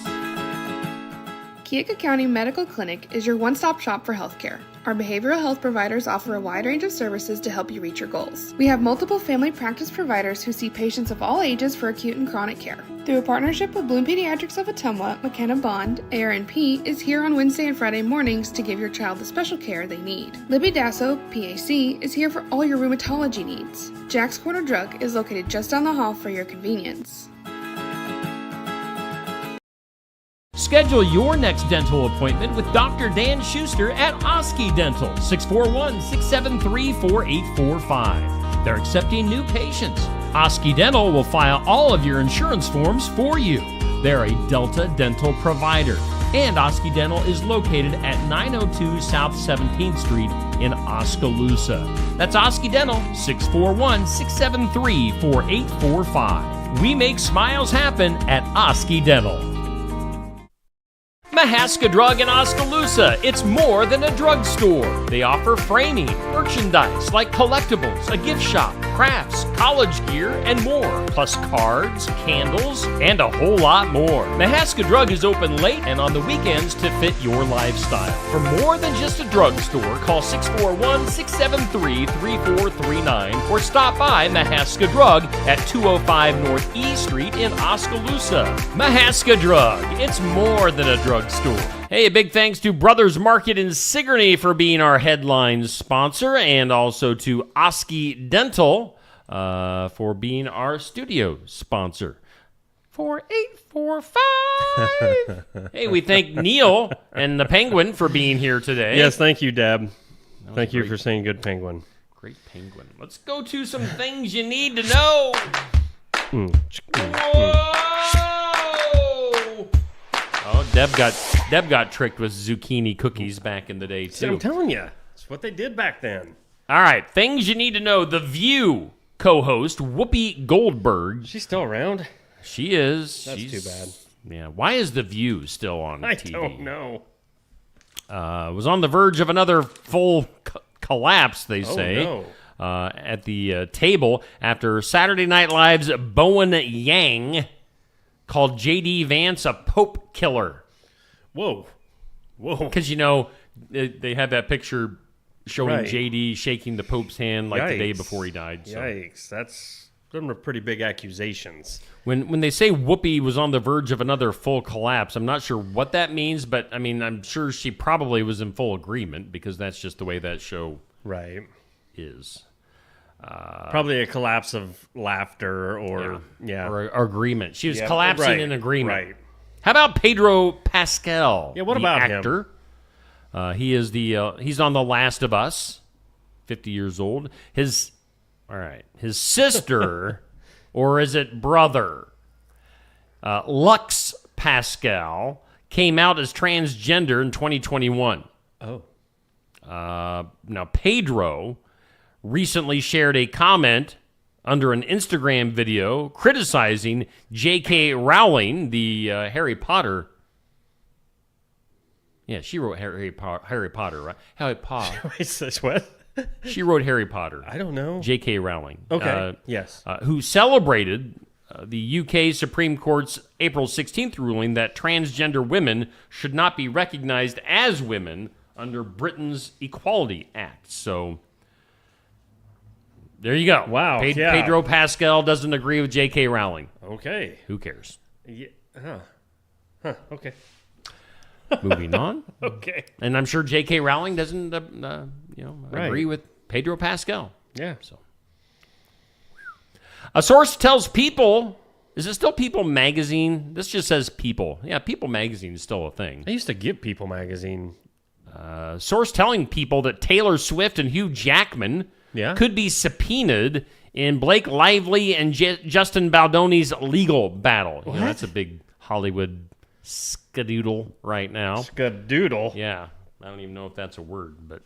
Keokuk County Medical Clinic is your one-stop shop for healthcare. Our behavioral health providers offer a wide range of services to help you reach your goals. We have multiple family practice providers who see patients of all ages for acute and chronic care. Through a partnership with Bloom Pediatrics of Ottumwa, McKenna Bond, ARNP is here on Wednesday and Friday mornings to give your child the special care they need. Libby Dasso, PAC, is here for all your rheumatology needs. Jack's Corner Drug is located just down the hall for your convenience. Schedule your next dental appointment with Dr. Dan Schuster at Osky Dental, 641-673-4845. They're accepting new patients. Osky Dental will file all of your insurance forms for you. They're a Delta dental provider. And Osky Dental is located at 902 South 17th Street in Oskaloosa. That's Osky Dental, 641-673-4845. We make smiles happen at Osky Dental. Mahaska Drug in Oskaloosa. It's more than a drugstore. They offer framing, merchandise like collectibles, a gift shop, crafts, college gear, and more. Plus cards, candles, and a whole lot more. Mahaska Drug is open late and on the weekends to fit your lifestyle. For more than just a drugstore, call 641-673-3439 or stop by Mahaska Drug at 205 North E Street in Oskaloosa. Mahaska Drug. It's more than a drugstore. Hey, a big thanks to Brothers Market in Sigourney for being our headline sponsor, and also to Osky Dental for being our studio sponsor. 4845. Hey, we thank Neil and the Penguin for being here today. Yes, thank you, Deb. Thank you great. for saying good penguin. Great Penguin. Let's go to some things you need to know. Whoa! Oh, Deb got tricked with zucchini cookies back in the day, See, too. I'm telling you, it's what they did back then. All right, things you need to know. The View co-host Whoopi Goldberg. She's still around? She is. That's too bad. Yeah. Why is The View still on TV? I don't know. Was on the verge of another full collapse, they say. Oh, no. At the table after Saturday Night Live's Bowen Yang called J.D. Vance a Pope killer. Whoa. Because, they had that picture showing Right. J.D. shaking the Pope's hand like the day Yikes. before he died. So. Yikes. Them are pretty big accusations. When they say Whoopi was on the verge of another full collapse, I'm not sure what that means, but, I mean, I'm sure she probably was in full agreement because that's just the way that show Right. is. Probably a collapse of laughter or Or agreement. She was Yeah, collapsing right, in agreement. right. How about Pedro Pascal? Yeah, what the about him? actor? He is he's on The Last of Us, 50 years old. His sister, or is it brother? Lux Pascal came out as transgender in 2021. Oh. Now, Pedro recently shared a comment under an Instagram video criticizing J.K. Rowling, the Harry Potter. Yeah, she wrote Harry Potter, right? Harry Potter. Wait, what? She wrote Harry Potter. I don't know. J.K. Rowling. Okay, yes. Who celebrated the UK Supreme Court's April 16th ruling that transgender women should not be recognized as women under Britain's Equality Act. So there you go. Wow, yeah. Pedro Pascal doesn't agree with J.K. Rowling. Okay. Who cares? Yeah. Okay. Moving on. Okay. And I'm sure J.K. Rowling doesn't, Right. agree with Pedro Pascal. Yeah. So, a source tells People. Is it still People Magazine? This just says People. Yeah, People Magazine is still a thing. I used to get People magazine. Source telling People that Taylor Swift and Hugh Jackman could be subpoenaed in Blake Lively and Justin Baldoni's legal battle. That's a big Hollywood skadoodle right now. Skadoodle? Yeah. I don't even know if that's a word, but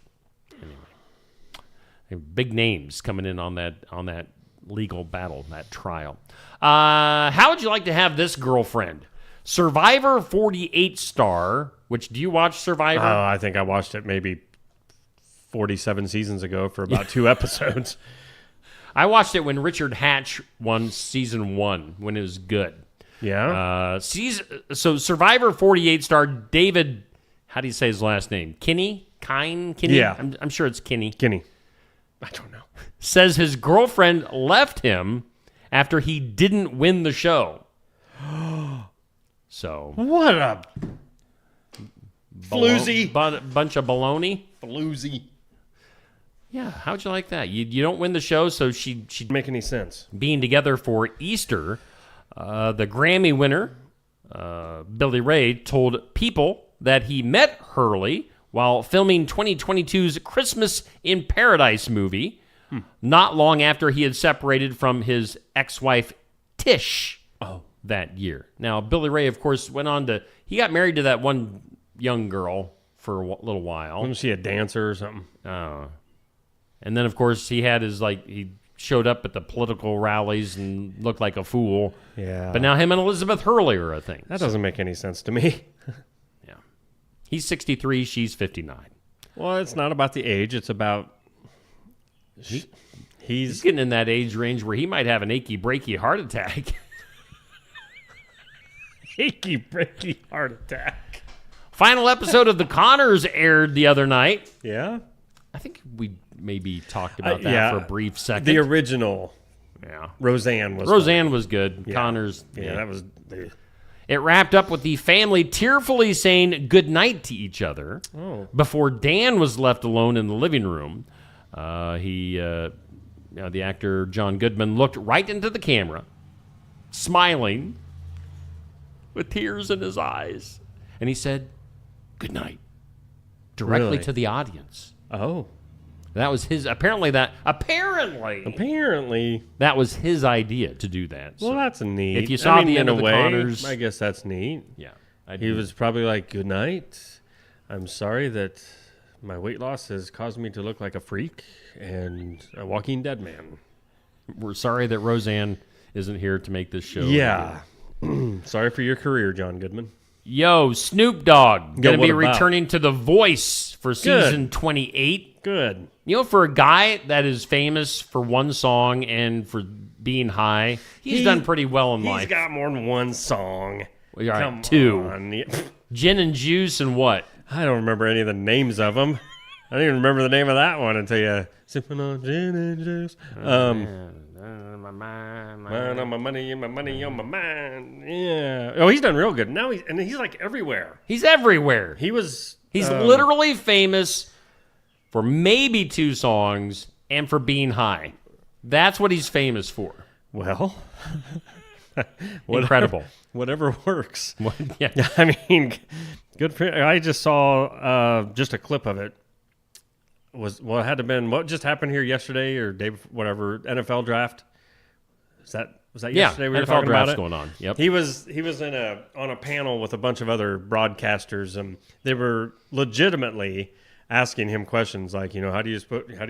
anyway. Big names coming in on that legal battle, that trial. How would you like to have this girlfriend? Survivor 48 star, which, do you watch Survivor? Oh, I think I watched it maybe 47 seasons ago for about 2 episodes. I watched it when Richard Hatch won season 1, when it was good. Yeah? So Survivor 48 star David, how do you say his last name? Kinney? Yeah. I'm sure it's Kinney. Kinney. I don't know. Says his girlfriend left him after he didn't win the show. So What a floozy. Bunch of baloney. Floozy. Yeah, how'd you like that? You don't win the show, so she'd Make any sense? being together for Easter. The Grammy winner, Billy Ray, told People that he met Hurley while filming 2022's Christmas in Paradise movie, not long after he had separated from his ex-wife Tish that year. Now, Billy Ray, of course, he got married to that one young girl for a little while. Wasn't she a dancer or something? And then, of course, he had he showed up at the political rallies and looked like a fool. Yeah. But now him and Elizabeth Hurley are a thing. That doesn't make any sense to me. Yeah. He's 63, she's 59. Well, it's not about the age. It's about... He's getting in that age range where he might have an achy, breaky heart attack. achy, breaky heart attack. Final episode of The Conners aired the other night. Yeah? I think we maybe talked about that for a brief second. The original. Yeah. Roseanne was good. Yeah. Conners. Yeah, that was... It wrapped up with the family tearfully saying goodnight to each other before Dan was left alone in the living room. The actor John Goodman looked right into the camera, smiling with tears in his eyes, and he said, "Good night," directly to the audience. Oh. That was his. Apparently, that was his idea to do that. Well, So that's neat. if you saw the end in of a the way, Conners, I guess that's neat. yeah, He was probably like, "Good night. I'm sorry that my weight loss has caused me to look like a freak and a walking dead man. We're sorry that Roseanne isn't here to make this show. Yeah. Sorry for your career, John Goodman. Yo, Snoop Dogg going to be what about? returning to The Voice for season 28. Good. You know, for a guy that is famous for one song and for being high, he's done pretty well in life. He's got more than one song. Well, all right, Come 2. on. Gin and Juice and what? I don't remember any of the names of them. I don't even remember the name of that one until you sipping on gin and juice. My mind, Mind on my money and my money on my mind. Yeah. Oh, he's done real good. Now he's like everywhere. He's everywhere. He's literally famous for maybe 2 songs and for being high. That's what he's famous for. Well, Incredible. Whatever works. Yeah. I mean, good for I just saw just a clip of it. It had to have been what just happened here yesterday or day before, whatever, NFL draft. Was that yesterday we were NFL talking about draft's it? going on. Yep. He was on a panel with a bunch of other broadcasters, and they were legitimately asking him questions like, how do you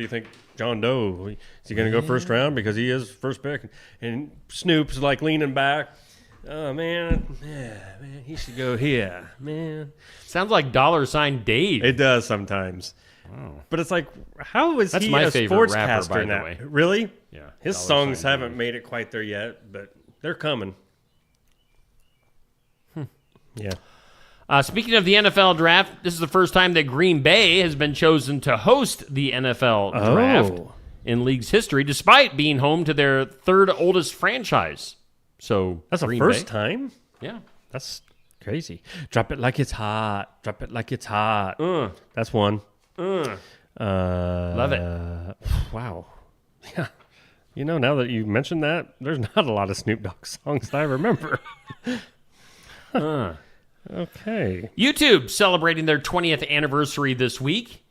think John Doe, is he going to go first round because he is first pick? And Snoop's like leaning back. Oh man, he should go here, man. Sounds like $$ Dave. It does sometimes. Oh. But it's like, how is That's he my a favorite rapper, sportscaster by the now? way. Really? Yeah. His $sign songs Dave. haven't made it quite there yet, but they're coming. Yeah. Speaking of the NFL draft, this is the first time that Green Bay has been chosen to host the NFL draft in league's history, despite being home to their 3rd oldest franchise. So That's Green the first Bay? time? Yeah. That's crazy. Drop it like it's hot. Drop it like it's hot. That's one. Love it. Wow. Yeah. Now that you mentioned that, there's not a lot of Snoop Dogg songs that I remember. Okay. YouTube celebrating their 20th anniversary this week.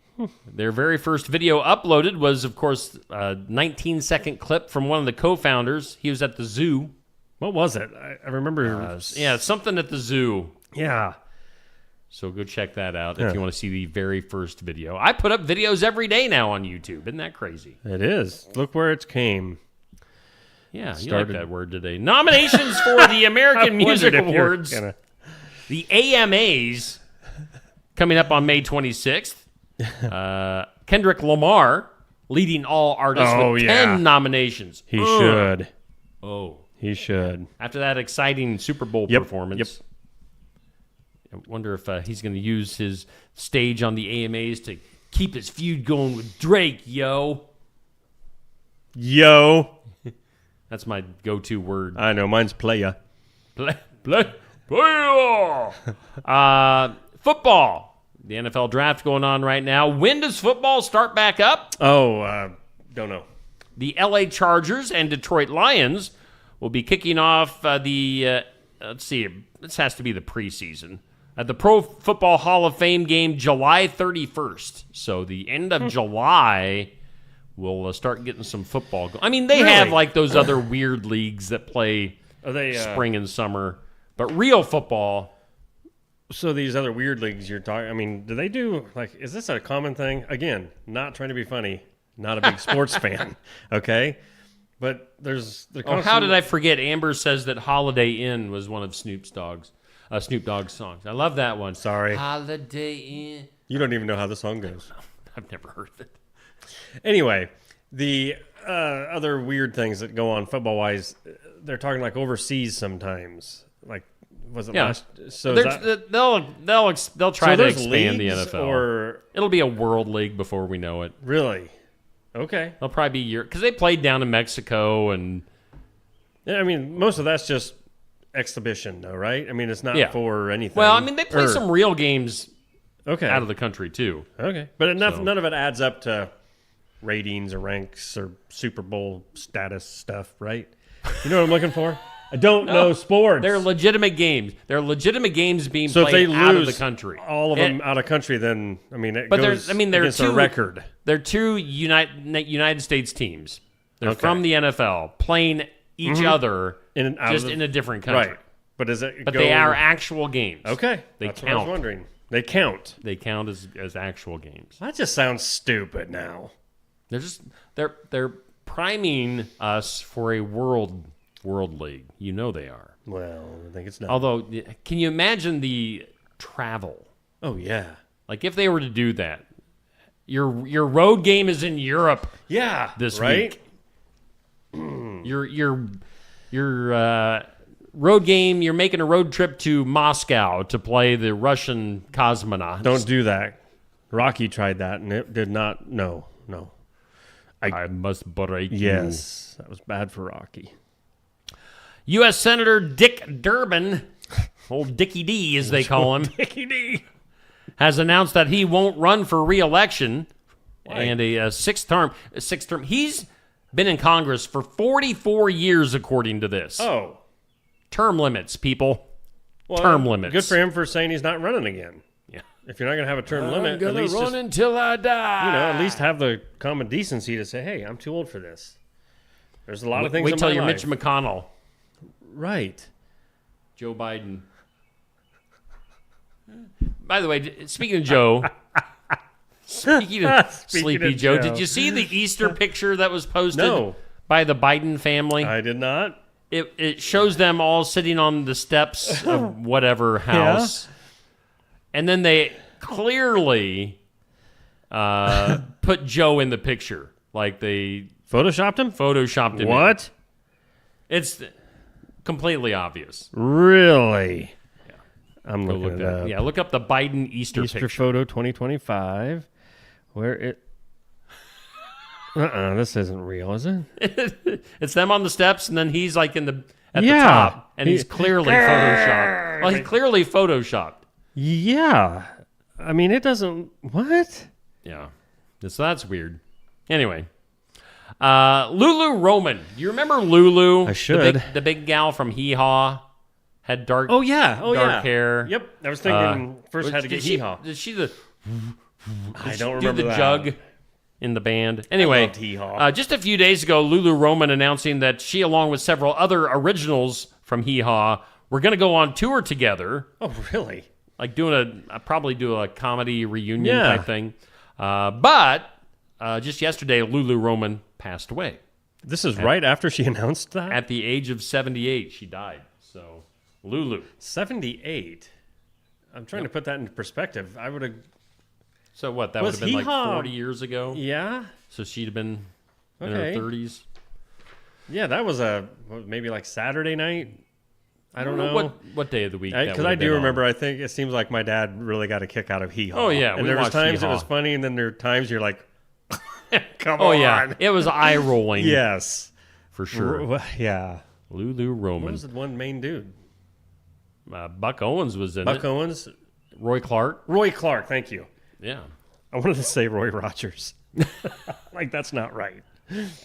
Their very first video uploaded was, of course, a 19-second clip from one of the co-founders. He was at the zoo. What was it? I remember. Something at the zoo. Yeah. So go check that out if you want to see the very first video. I put up videos every day now on YouTube. Isn't that crazy? It is. Look where it came. Yeah, you like that word today. Nominations for the American Music Awards. The AMAs coming up on May 26th. Kendrick Lamar leading all artists with 10 nominations. He should. Oh. He should. After that exciting Super Bowl performance. I wonder if he's going to use his stage on the AMAs to keep his feud going with Drake, yo. That's my go-to word. I know. Mine's playa. Playa. Football. The NFL draft going on right now. When does football start back up? Don't know. The LA Chargers and Detroit Lions will be kicking off let's see, this has to be the preseason. At the Pro Football Hall of Fame game, July 31st. So the end of July, we'll start getting some football going. I mean, they have like those other weird leagues that play spring and summer. But real football. So these other weird leagues you're talking, I mean, do they do, like, is this a common thing? Again, not trying to be funny. Not a big sports fan. Okay? But there's... how did I forget? Amber says that Holiday Inn was one of Snoop Dogg's songs. I love that one. Sorry. Holiday Inn. You don't even know how the song goes. I've never heard of it. Anyway, the other weird things that go on football-wise, they're talking like overseas sometimes. Like, was it last? So they'll try to expand the NFL. Or it'll be a world league before we know it. Really? Okay. They'll probably be because they played down in Mexico and. Yeah, I mean, most of that's just exhibition, though, right? I mean, it's not for anything. Well, I mean, they play some real games. Out of the country too. Okay, but none of it adds up to ratings or ranks or Super Bowl status stuff, right? You know what I'm looking for? I don't know sports. They're legitimate games. They're legitimate games being so played if they out of lose the country. All of them out of country, then I mean, it but goes against two a record. They're two United States teams. They're from the NFL playing each other in a different country. Right. But they are actual games. Okay, that's what I was wondering. They count. They count as actual games. That just sounds stupid now. They're priming us for a world league. You know they are. Well, I think it's not. Although, can you imagine the travel? Oh yeah. Like if they were to do that, your road game is in Europe. Yeah. This week. Your road game. You're making a road trip to Moscow to play the Russian cosmonauts. Don't do that. Rocky tried that and it did not. No. I must break you. Yes, that was bad for Rocky. U.S. Senator Dick Durbin, old Dickie D as they call him, Dickie D, has announced that he won't run for re-election and a sixth term. He's been in Congress for 44 years, according to this. Oh. Term limits, people. Well, term limits. Good for him for saying he's not running again. Yeah. If you're not going to have a term limit, I'm gonna at least run until I die. At least have the common decency to say, hey, I'm too old for this. There's a lot of things Wait in till my you're life. Mitch McConnell. Right. Joe Biden. By the way, speaking of Joe, speaking of Sleepy Joe, did you see the Easter picture that was posted by the Biden family? I did not. It shows them all sitting on the steps of whatever house. And then they clearly put Joe in the picture. Like they Photoshopped him? Photoshopped him. What? It's completely obvious. Really? Yeah. I'm looking it up. Yeah, look up the Biden Easter picture. Photo 2025. Where it... this isn't real, is it? It's them on the steps, and then he's like at the top, and he's clearly photoshopped. Well, he's clearly photoshopped. Yeah. I mean, it doesn't... What? Yeah. So that's weird. Anyway. Lulu Roman. Do you remember Lulu? I should. The big gal from Hee Haw. Had dark hair. Yep. I was thinking first had to get Hee Haw. Did she the... I don't remember the that. jug in the band? Anyway, just a few days ago, Lulu Roman announcing that she, along with several other originals from Hee Haw, We're going to go on tour together. Oh, really? Like probably do a comedy reunion type thing. But just yesterday, Lulu Roman passed away. This is right after she announced that? At the age of 78, she died. So, Lulu. 78? I'm trying to put that into perspective. I would have... So what, that would have been like 40 years ago? Yeah. So she'd have been in her 30s? Yeah, that was maybe like Saturday night. I don't know. What day of the week because I do remember, I think it seems like my dad really got a kick out of Hee Haw. Oh, yeah. And there was times it was funny, and then there were times you're like, come on. Oh, yeah. It was eye-rolling. Yes. For sure. Yeah. Lulu Roman. What was the one main dude? Buck Owens was in Buck Owens. Roy Clark. Roy Clark, thank you. Yeah. I wanted to say Roy Rogers. Like, that's not right.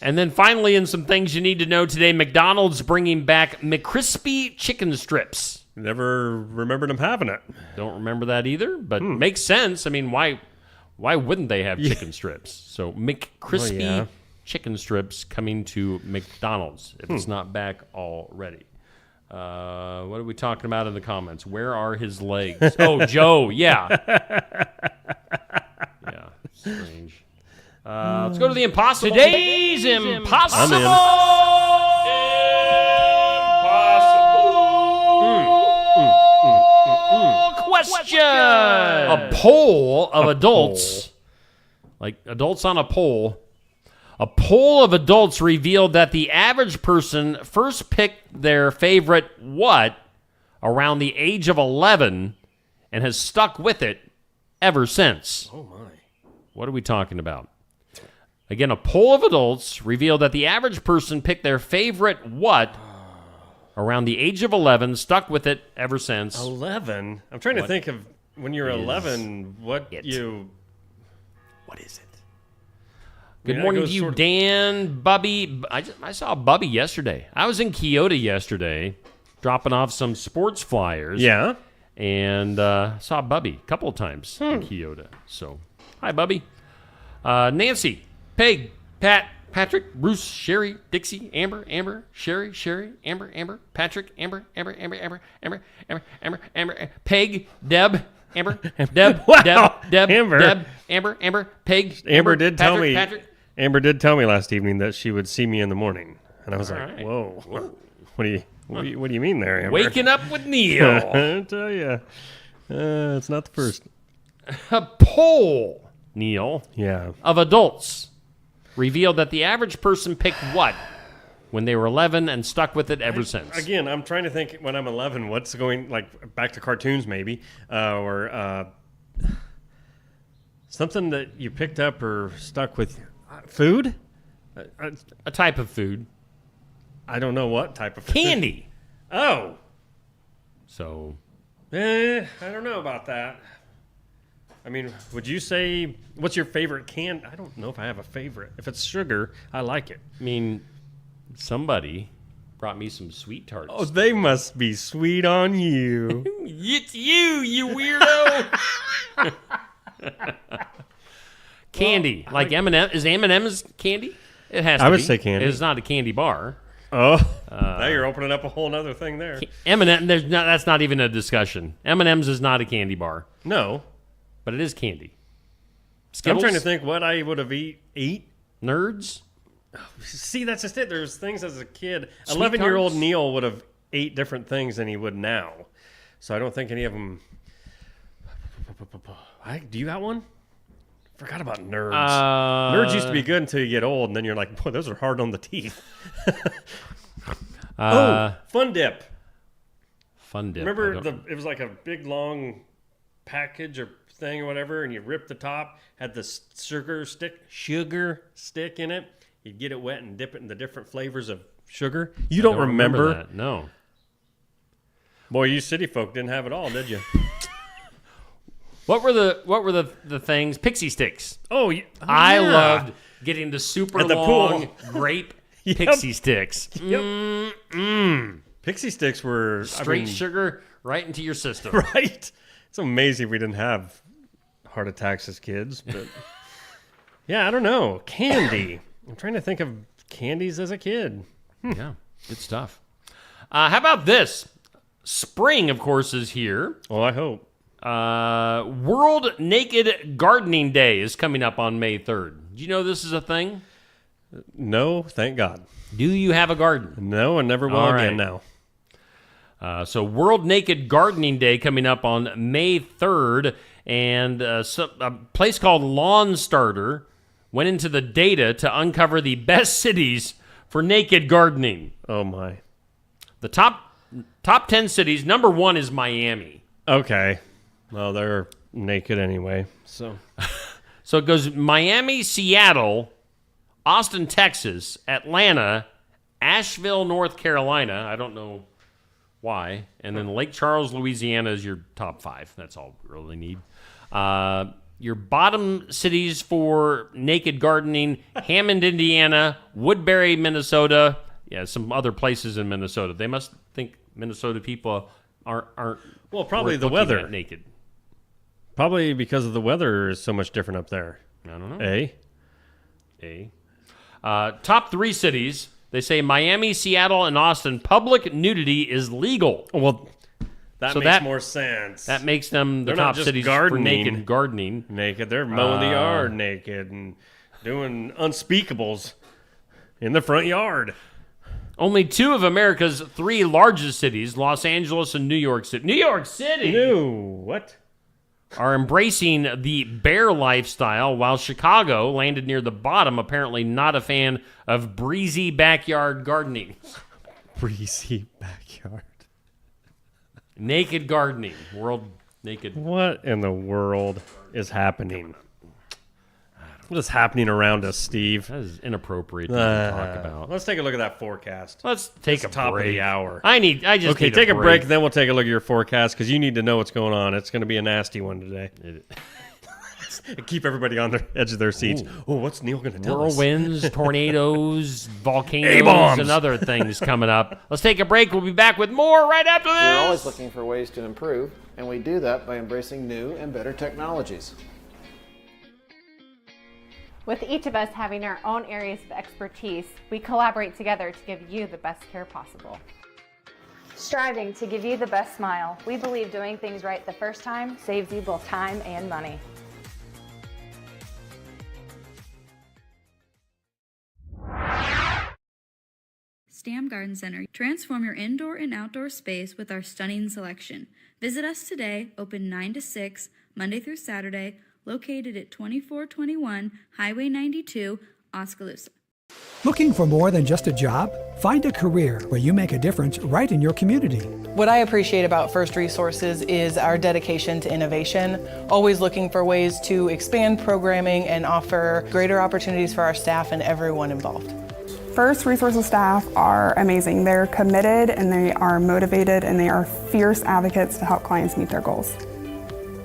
And then finally, in some things you need to know today, McDonald's bringing back McCrispy chicken strips. Never remembered them having it. Don't remember that either, but makes sense. I mean, why wouldn't they have chicken strips? So McCrispy chicken strips coming to McDonald's if it's not back already. What are we talking about in the comments? Where are his legs? Oh, Joe, yeah. Yeah, strange. Let's go to the impossible. Today's impossible question. A poll of adults, like adults on a poll of adults revealed that the average person first picked their favorite what around the age of 11 and has stuck with it ever since. Oh, my. What are we talking about? Again, a poll of adults revealed that the average person picked their favorite what around the age of 11, stuck with it ever since. 11? I'm trying to think of when you're 11, what is it? Good morning to you, Dan, Bubby. I saw Bubby yesterday. I was in Kyoto yesterday, dropping off some sports flyers. Yeah. And saw Bubby a couple of times in Kyoto. So, hi, Bubby. Nancy, Peg, Pat, Patrick, Bruce, Sherry, Dixie, Amber, Sherry, Amber, Patrick, Amber, Peg, Deb, Amber, Deb, Wow. Deb, Amber. Deb, Amber, Peg, Amber did tell Patrick, me. Patrick. Amber did tell me last evening that she would see me in the morning, and I was like, right. "Whoa, what do you mean there, Amber?" Waking up with Neil. I tell you, it's not the first. A poll, Neil, of adults revealed that the average person picked what when they were 11 and stuck with it ever since. Again, I'm trying to think when I'm 11, what's going, like, back to cartoons maybe, or something that you picked up or stuck with. Food? A type of food. I don't know what type of food. Candy. Oh. So. I don't know about that. I mean, would you say, what's your favorite candy? I don't know if I have a favorite. If it's sugar, I like it. I mean, somebody brought me some sweet tarts. Oh, they must be sweet on you. It's you weirdo. Candy. Well, like M&M. Is M&M's candy? It has to be. I would say candy. It's not a candy bar. Oh, now you're opening up a whole other thing there. M&M, that's not even a discussion. M&M's is not a candy bar. No. But it is candy. Skittles? I'm trying to think what I would have eat. Nerds? See, that's just it. There's things as a kid. Sweet 11-year-old tarts? Neil would have ate different things than he would now. So I don't think any of them... Do you got one? Forgot about nerds. Nerds used to be good until you get old, and then you're like, boy, those are hard on the teeth. Fun Dip. Fun Dip. Remember, it was like a big, long package or thing or whatever, and you rip the top, had the sugar stick in it. You'd get it wet and dip it in the different flavors of sugar. You don't remember that? No. Boy, you city folk didn't have it all, did you? What were the things? Pixie sticks. Oh, I loved getting the super at the long pool. Grape pixie sticks. Yep. Pixie sticks were straight sugar right into your system. Right. It's amazing we didn't have heart attacks as kids, but yeah, I don't know. Candy. I'm trying to think of candies as a kid. Yeah, good stuff. How about this? Spring, of course, is here. Well, I hope. World Naked Gardening Day is coming up on May 3rd. Do you know this is a thing? No, thank God. Do you have a garden? No, and never will All again right. now. So World Naked Gardening Day coming up on May 3rd, and a place called Lawn Starter went into the data to uncover the best cities for naked gardening. Oh, my. The top 10 cities, number 1 is Miami. Okay. Well, they're naked anyway, so. So it goes Miami, Seattle, Austin, Texas, Atlanta, Asheville, North Carolina. I don't know why. And then Lake Charles, Louisiana is your top 5. That's all we really need. Your bottom cities for naked gardening, Hammond, Indiana, Woodbury, Minnesota. Yeah, some other places in Minnesota. They must think Minnesota people aren't Well, probably the looking weather. at naked. Probably because of the weather is so much different up there. I don't know. Top 3 cities, they say Miami, Seattle, and Austin. Public nudity is legal. Well, that So makes that- more sense. That makes them the They're not top just cities gardening. for naked gardening. naked. They're mowing the yard naked and doing unspeakables in the front yard. Only 2 of America's 3 largest cities, Los Angeles and New York City. New York City No, what? are embracing the bear lifestyle, while Chicago landed near the bottom, apparently not a fan of breezy backyard gardening. Breezy backyard. Naked gardening. World naked. What in the world is happening? What is happening around us, Steve? That is inappropriate to talk about. Let's take a look at that forecast. Let's take a Top break. of the hour. I just Okay, need take a break, then we'll take a look at your forecast because you need to know what's going on. It's going to be a nasty one today. Keep everybody on the edge of their seats. Oh, what's Neil going to tell us? Whirlwinds, tornadoes, volcanoes, A-bombs. and other things coming up. Let's take a break. We'll be back with more right after this. We're always looking for ways to improve, and we do that by embracing new and better technologies. With each of us having our own areas of expertise, we collaborate together to give you the best care possible. Striving to give you the best smile, we believe doing things right the first time saves you both time and money. Stam Garden Center. Transform your indoor and outdoor space with our stunning selection. Visit us today, open 9 to 6, Monday through Saturday, located at 2421 Highway 92, Oskaloosa. Looking for more than just a job? Find a career where you make a difference right in your community. What I appreciate about First Resources is our dedication to innovation, always looking for ways to expand programming and offer greater opportunities for our staff and everyone involved. First Resources staff are amazing. They're committed and they are motivated and they are fierce advocates to help clients meet their goals.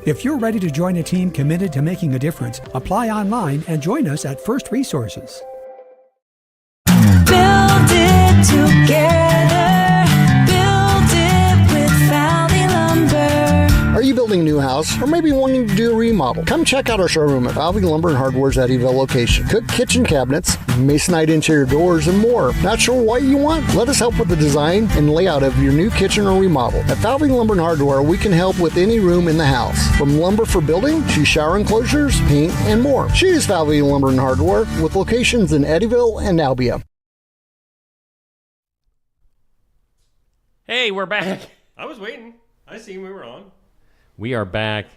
If you're ready to join a team committed to making a difference, apply online and join us at First Resources. Build it together. Build it with Valley Lumber. Are you building a new house or maybe wanting to do a remodel? Come check out our showroom at Valley Lumber and Hardware's Eddyville location. Cook kitchen cabinets, masonite interior doors, and more. Not sure what you want? Let us help with the design and layout of your new kitchen or remodel. At Valley Lumber and Hardware, we can help with any room in the house. From lumber for building to shower enclosures, paint, and more. Choose Valley Lumber and Hardware with locations in Eddyville and Albia. Hey, we're back. I was waiting. I seen we were on. We are back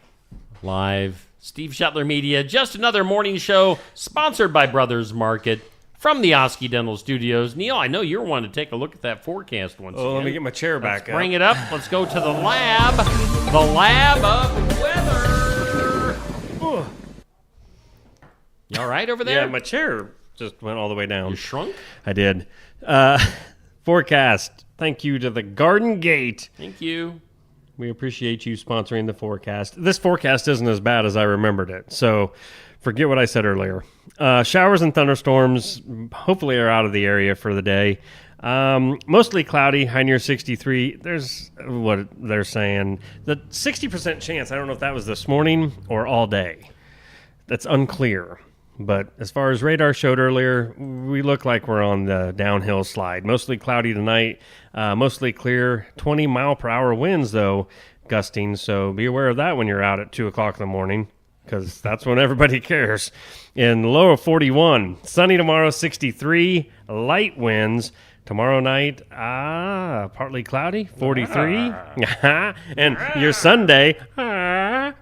live. Steve Shetler Media, just another morning show sponsored by Brothers Market from the Osky Dental Studios. Neil, I know you're wanting to take a look at that forecast once again. Let me get my chair back up. Bring it up. Let's go to the lab. The lab of weather. You all right over there? Yeah, my chair just went all the way down. You shrunk? I did. Forecast. Thank you to the Garden Gate. Thank you. We appreciate you sponsoring the forecast. This forecast isn't as bad as I remembered it, so forget what I said earlier. Showers and thunderstorms hopefully are out of the area for the day. Mostly cloudy, high near 63. There's what they're saying. The 60% chance, I don't know if that was this morning or all day. That's unclear. But as far as radar showed earlier, we look like we're on the downhill slide. Mostly cloudy tonight, mostly clear. 20-mile-per-hour winds, though, gusting. So be aware of that when you're out at 2 o'clock in the morning, because that's when everybody cares. In the low of 41, sunny tomorrow, 63, light winds. Tomorrow night, partly cloudy, 43. And your Sunday, 30%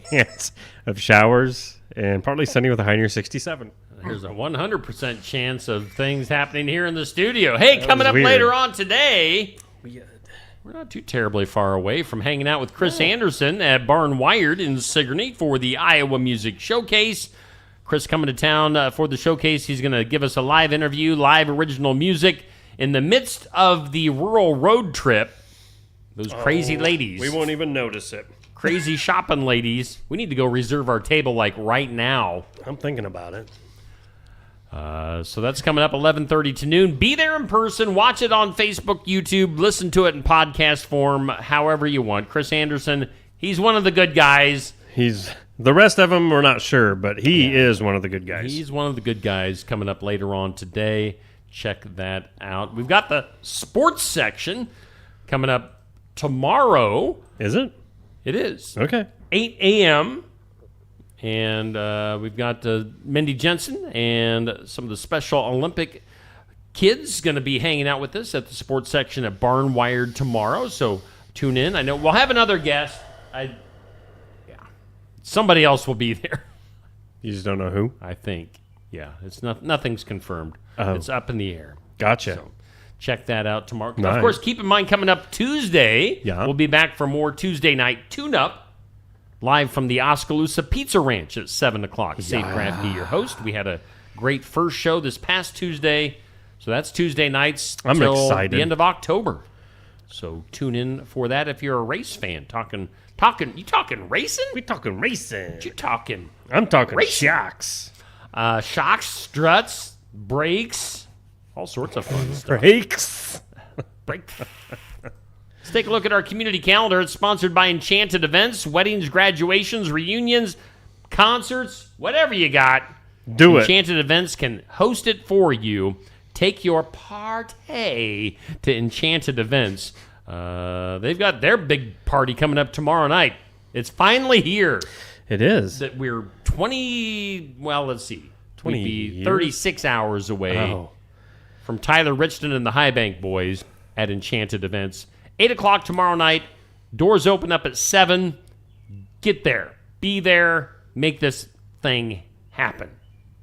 chance of showers and partly sunny with a high near 67. There's a 100% chance of things happening here in the studio. Hey, coming up weird. later on today, we're not too terribly far away from hanging out with Chris Anderson at Barn Wired in Sigourney for the Iowa Music Showcase. Chris coming to town for the showcase. He's going to give us a live interview, live original music in the midst of the rural road trip. Those crazy ladies. We won't even notice it. Crazy shopping ladies. We need to go reserve our table like right now. I'm thinking about it. So that's coming up 11:30 to noon. Be there in person. Watch it on Facebook, YouTube. Listen to it in podcast form, however you want. Chris Anderson, he's one of the good guys. The rest of them we're not sure, but he is one of the good guys. He's one of the good guys coming up later on today. Check that out. We've got the sports section coming up tomorrow. Is it? It is. Okay. 8 a.m. And we've got Mindy Jensen and some of the Special Olympic kids going to be hanging out with us at the sports section at Barn Wired tomorrow. So tune in. I know we'll have another guest. Somebody else will be there. You just don't know who? I think. Yeah. It's nothing's confirmed. Oh. It's up in the air. Gotcha. So check that out tomorrow. Nice. Of course, keep in mind, coming up Tuesday, we'll be back for more Tuesday night tune-up, live from the Oskaloosa Pizza Ranch at 7 o'clock. Save Crafty, your host. We had a great first show this past Tuesday, so that's Tuesday nights till excited. the end of October. So tune in for that if you're a race fan. You talking racing? We talking racing. What you talking? I'm talking racing. shocks. Shocks, struts, brakes, all sorts of fun stuff. Brakes. Let's take a look at our community calendar. It's sponsored by Enchanted Events, weddings, graduations, reunions, concerts, whatever you got. Do it. Enchanted Events can host it for you. Take your party to Enchanted Events. They've got their big party coming up tomorrow night. It's finally here. It is. That we're 20, well, let's see. 20 We'd be years? 36 hours away from Tyler Richton and the High Bank Boys at Enchanted Events. 8 o'clock tomorrow night. Doors open up at 7. Get there. Be there. Make this thing happen.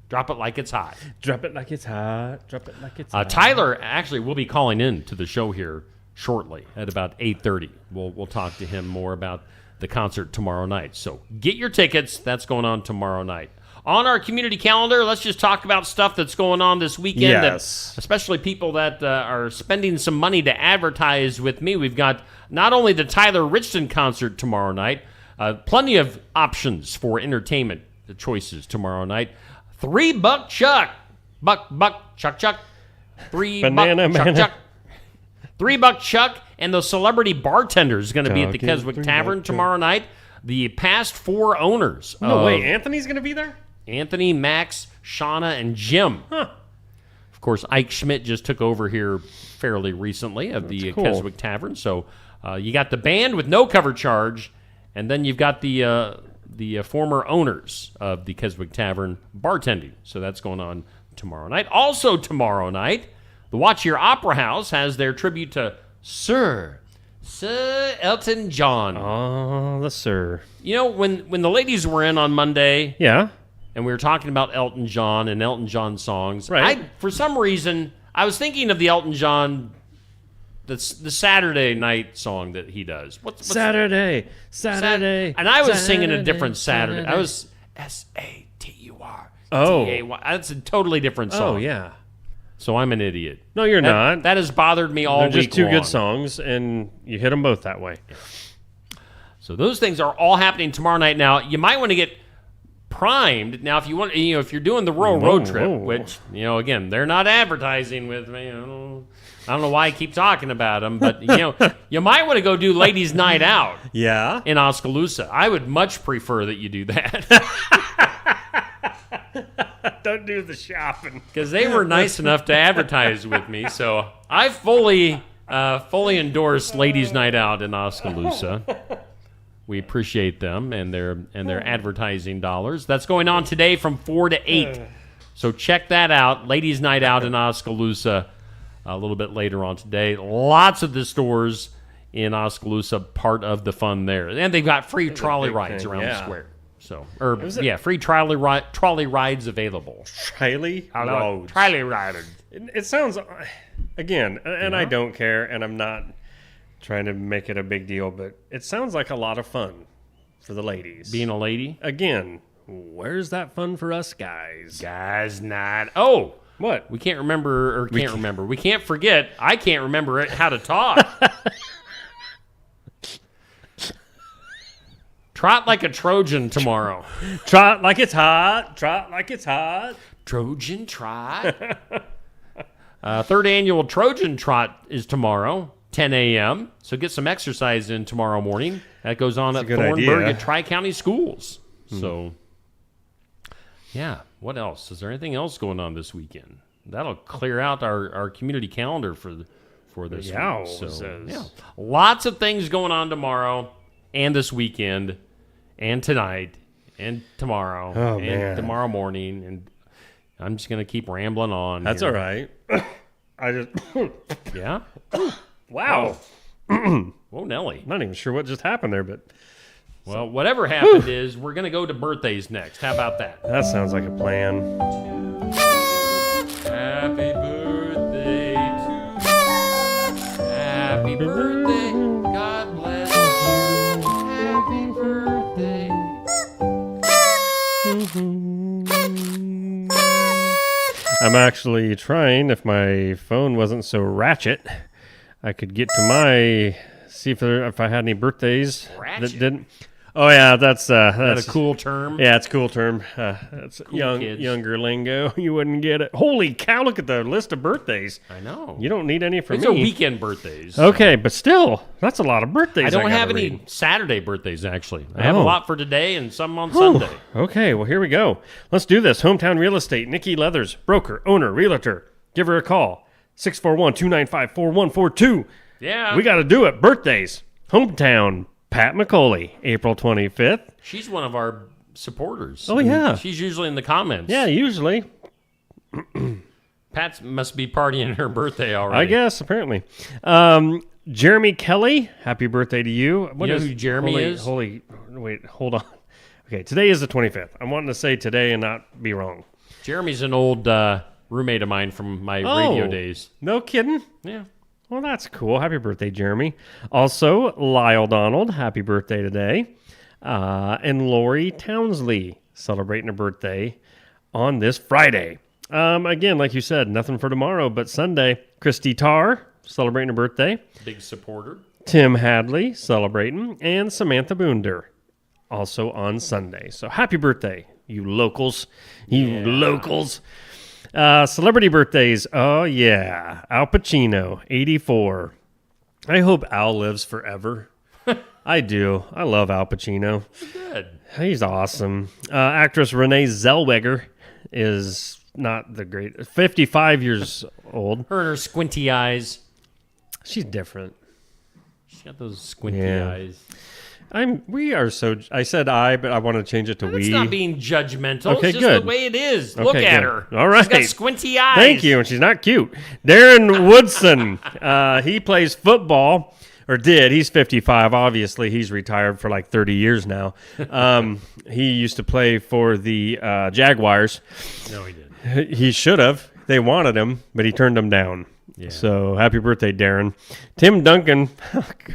Drop it like it's hot. Drop it like it's hot. Drop it like it's hot. Tyler actually will be calling in to the show here shortly at about 8:30. We'll talk to him more about the concert tomorrow night. So get your tickets. That's going on tomorrow night. On our community calendar, let's just talk about stuff that's going on this weekend. Yes. That, especially people that are spending some money to advertise with me. We've got not only the Tyler Richton concert tomorrow night, plenty of options for entertainment choices tomorrow night. $3 Chuck. Buck, Chuck. $3 Banana Man. Chuck. $3 Chuck and the Celebrity Bartender is going to be at the Keswick Tavern tomorrow night. The past 4 owners. No way, Anthony's going to be there? Anthony, Max, Shauna, and Jim. Huh. Of course, Ike Schmidt just took over here fairly recently of the cool. Keswick Tavern. So you got the band with no cover charge, and then you've got the former owners of the Keswick Tavern bartending. So that's going on tomorrow night. Also tomorrow night, the Watch Your Opera House has their tribute to Sir Elton John. Oh, the Sir. You know, when the ladies were in on Monday, and we were talking about Elton John and Elton John songs, right? For some reason, I was thinking of the Elton John, the Saturday night song that he does. What's Saturday, and I was singing a different Saturday. I was SATUR. Oh, that's a totally different song. Oh yeah. So I'm an idiot. No, you're not. That has bothered me all week long. They're just 2 good songs, and you hit them both that way. So those things are all happening tomorrow night. Now, you might want to get primed. Now, if you want, if you're doing the rural road trip, which, again, they're not advertising with me. I don't know why I keep talking about them, but, you might want to go do Ladies' Night Out. Yeah. In Oskaloosa. I would much prefer that you do that. do the shopping. Because they were nice enough to advertise with me, so I fully endorse Ladies' Night Out in Oskaloosa. We appreciate them and their advertising dollars. That's going on today from 4 to 8. So check that out. Ladies' Night Out in Oskaloosa a little bit later on today. Lots of the stores in Oskaloosa part of the fun there. And they've got free trolley rides around the square. So, free trolley rides available. Trolley? No. Trolley rides. It sounds, again, and I don't care, and I'm not trying to make it a big deal, but it sounds like a lot of fun for the ladies. Being a lady? Again, where's that fun for us guys? Guys not. Oh! What? We can't remember, or can't remember. We can't forget. I can't remember how to talk. Trot like a Trojan tomorrow. Trot like it's hot. Trot like it's hot. Trojan trot. Third annual Trojan Trot is tomorrow, 10 a.m. So get some exercise in tomorrow morning. That goes on at Thornburg at Tri-County Schools. So, yeah. What else? Is there anything else going on this weekend? That'll clear out our community calendar for this week. So, yeah. Lots of things going on tomorrow and this weekend and tonight and tomorrow tomorrow morning. And I'm just going to keep rambling on. That's here. all right. I just... Yeah? Wow. Whoa, Nelly. I'm not even sure what just happened there, but... Well, whatever happened is we're going to go to birthdays next. How about that? That sounds like a plan. Happy birthday to you. Happy birthday. God bless you. Happy birthday. I'm actually trying, if my phone wasn't so ratchet, I could get to my... See if I had any birthdays Ratchet? that didn't... Oh, yeah, that's a cool term? Yeah, it's a cool term. That's Cool younger lingo. You wouldn't get it. Holy cow, look at the list of birthdays. I know. You don't need any for me. These are weekend birthdays. Okay, but still, that's a lot of birthdays. I don't have gotta any read. Saturday birthdays, actually. I have a lot for today and some on Sunday. Okay, well, here we go. Let's do this. Hometown Real Estate, Nikki Leathers, broker, owner, realtor. Give her a call. 641-295-4142. Yeah. We got to do it. Birthdays. Hometown, Pat McCauley, April 25th. She's one of our supporters. Oh, yeah. She's usually in the comments. Yeah, usually. Pat must be partying her birthday already. I guess, apparently. Jeremy Kelly, happy birthday to you. You know who Jeremy is? Wait, hold on. Okay, today is the 25th. I'm wanting to say today and not be wrong. Jeremy's an old roommate of mine from my radio days. No kidding? Yeah. Well, that's cool. Happy birthday, Jeremy. Also, Lyle Donald, happy birthday today. And Lori Townsley, celebrating a birthday on this Friday. Again, like you said, nothing for tomorrow, but Sunday. Christy Tarr, celebrating a birthday. Big supporter. Tim Hadley, celebrating. And Samantha Boonder, also on Sunday. So happy birthday, you locals. Locals. Celebrity birthdays. Oh, yeah. Al Pacino, 84. I hope Al lives forever. I do. I love Al Pacino. Good. He's awesome. Actress Renee Zellweger is not the great. 55 years old. Her and her squinty eyes. She's different. She's got those squinty eyes. I said I, but I want to change it to we. It's not being judgmental. Okay, it's just good. the way it is. Okay, Look at good. her. All right. She's got squinty eyes. Thank you, and she's not cute. Darren Woodson. He plays football, or did. He's 55. Obviously, he's retired for like 30 years now. He used to play for the Jaguars. No, he didn't. He should have. They wanted him, but he turned them down. Yeah. So happy birthday, Darren. Tim Duncan.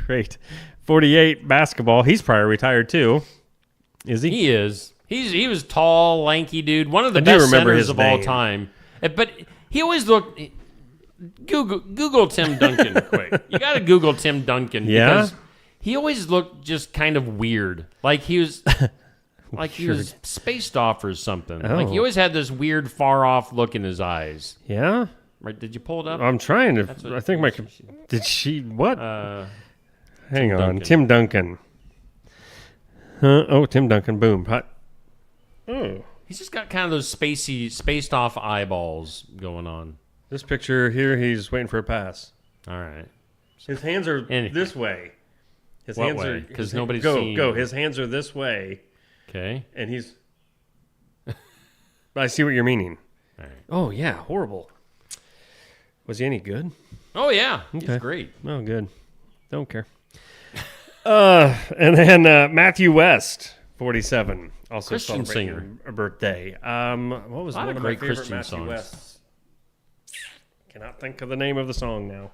Great. 48 basketball. He's probably retired too. Is he? He is. He was tall, lanky dude. One of the best centers of all time. But he always looked. Google Tim Duncan quick. You got to Google Tim Duncan because he always looked just kind of weird. Like he was. Like he was spaced off or something. Oh. Like he always had this weird, far off look in his eyes. Yeah. Right? Did you pull it up? I'm trying to. I think my. Did she what? Hang on, Tim Duncan. Oh, Tim Duncan. Boom. Oh, He's just got kind of those spaced off eyeballs going on. This picture here, he's waiting for a pass. All right. His hands are this way. His What hands way? are Because nobody's go seen. go. His hands are this way. Okay. And he's. I see what you're meaning. All right. Oh yeah, horrible. Was he any good? Oh yeah, Okay. he's great. Oh good. Don't care. And then Matthew West, 47, also Christian celebrating singer. a birthday. What was A lot one of of my great favorite Christian Matthew songs. West's? Cannot think of the name of the song now.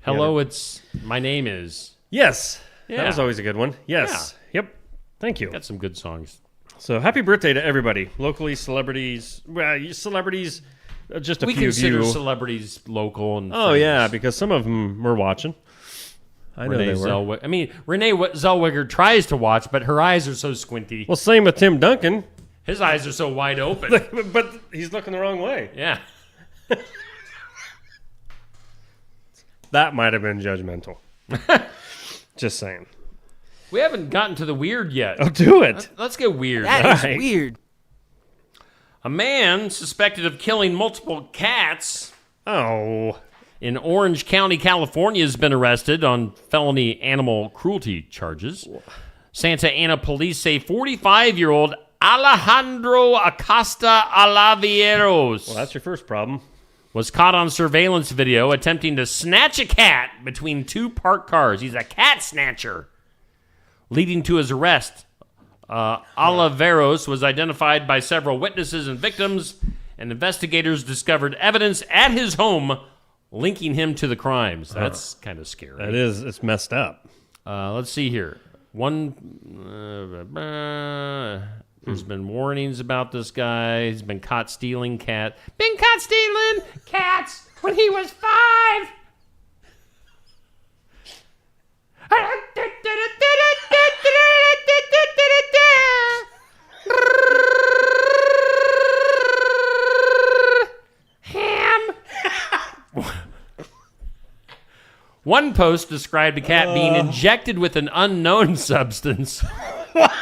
Hello, it's my name is. Yes, Yeah. that was always a good one. Yes, yep. Thank you. Got some good songs. So happy birthday to everybody, locally, celebrities. Well, celebrities, just a We few of consider you. celebrities local and. Oh yeah, because some of them were watching. I know Renee they were. Zellweger. I mean, Renee Zellweger tries to watch, but her eyes are so squinty. Well, same with Tim Duncan. His eyes are so wide open. But he's looking the wrong way. Yeah. That might have been judgmental. Just saying. We haven't gotten to the weird yet. Oh, do it. Let's get weird. That is weird. A man suspected of killing multiple cats. Oh. In Orange County, California, has been arrested on felony animal cruelty charges. Santa Ana police say 45-year-old Alejandro Acosta Alavieros. Well, that's your first problem. Was caught on surveillance video attempting to snatch a cat between two parked cars. He's a cat snatcher. Leading to his arrest. Oliveros was identified by several witnesses and victims, and investigators discovered evidence at his home linking him to the crimes. That's kind of scary. That is. It's messed up. Let's see here. There's been warnings about this guy. He's been caught stealing cat. Been caught stealing cats when he was 5. Ham. One post described a cat being injected with an unknown substance. What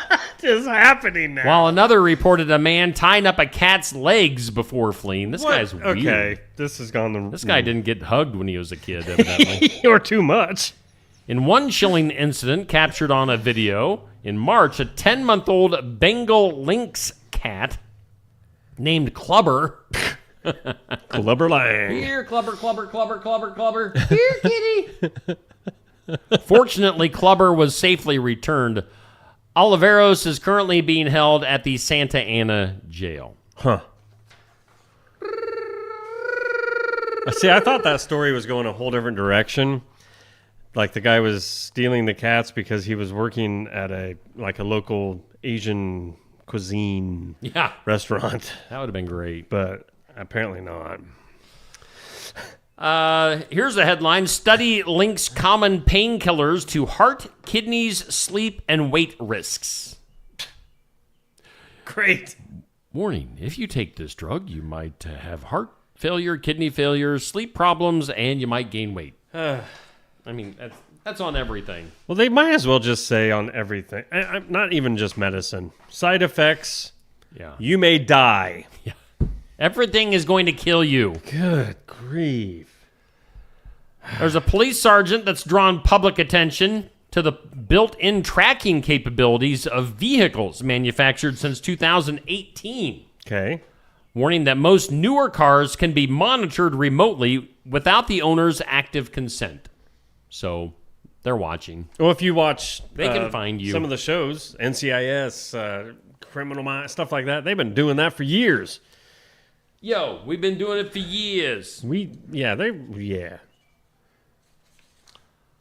is happening now? While another reported a man tying up a cat's legs before fleeing. This guy's weird. Okay, this has gone the... This guy didn't get hugged when he was a kid, evidently. Or too much. In one chilling incident captured on a video, in March, a 10-month-old Bengal lynx cat named Clubber. Clubber Lang. Here, Clubber, Clubber, Clubber, Clubber, Clubber. Here, kitty. Fortunately, Clubber was safely returned. Oliveros is currently being held at the Santa Ana jail. Huh. See, I thought that story was going a whole different direction. Like the guy was stealing the cats because he was working at a local Asian cuisine restaurant. That would have been great. But apparently not. Here's the headline. Study links common painkillers to heart, kidneys, sleep, and weight risks. Great. Warning, if you take this drug, you might have heart failure, kidney failure, sleep problems, and you might gain weight. I mean, that's on everything. Well, they might as well just say on everything. Not even just medicine. Side effects. Yeah. You may die. Yeah. Everything is going to kill you. Good grief. There's a police sergeant that's drawn public attention to the built-in tracking capabilities of vehicles manufactured since 2018. Okay. Warning that most newer cars can be monitored remotely without the owner's active consent. So they're watching. Well, if you watch... They can find you. Some of the shows, NCIS, Criminal Minds, stuff like that, they've been doing that for years. Yo, we've been doing it for years.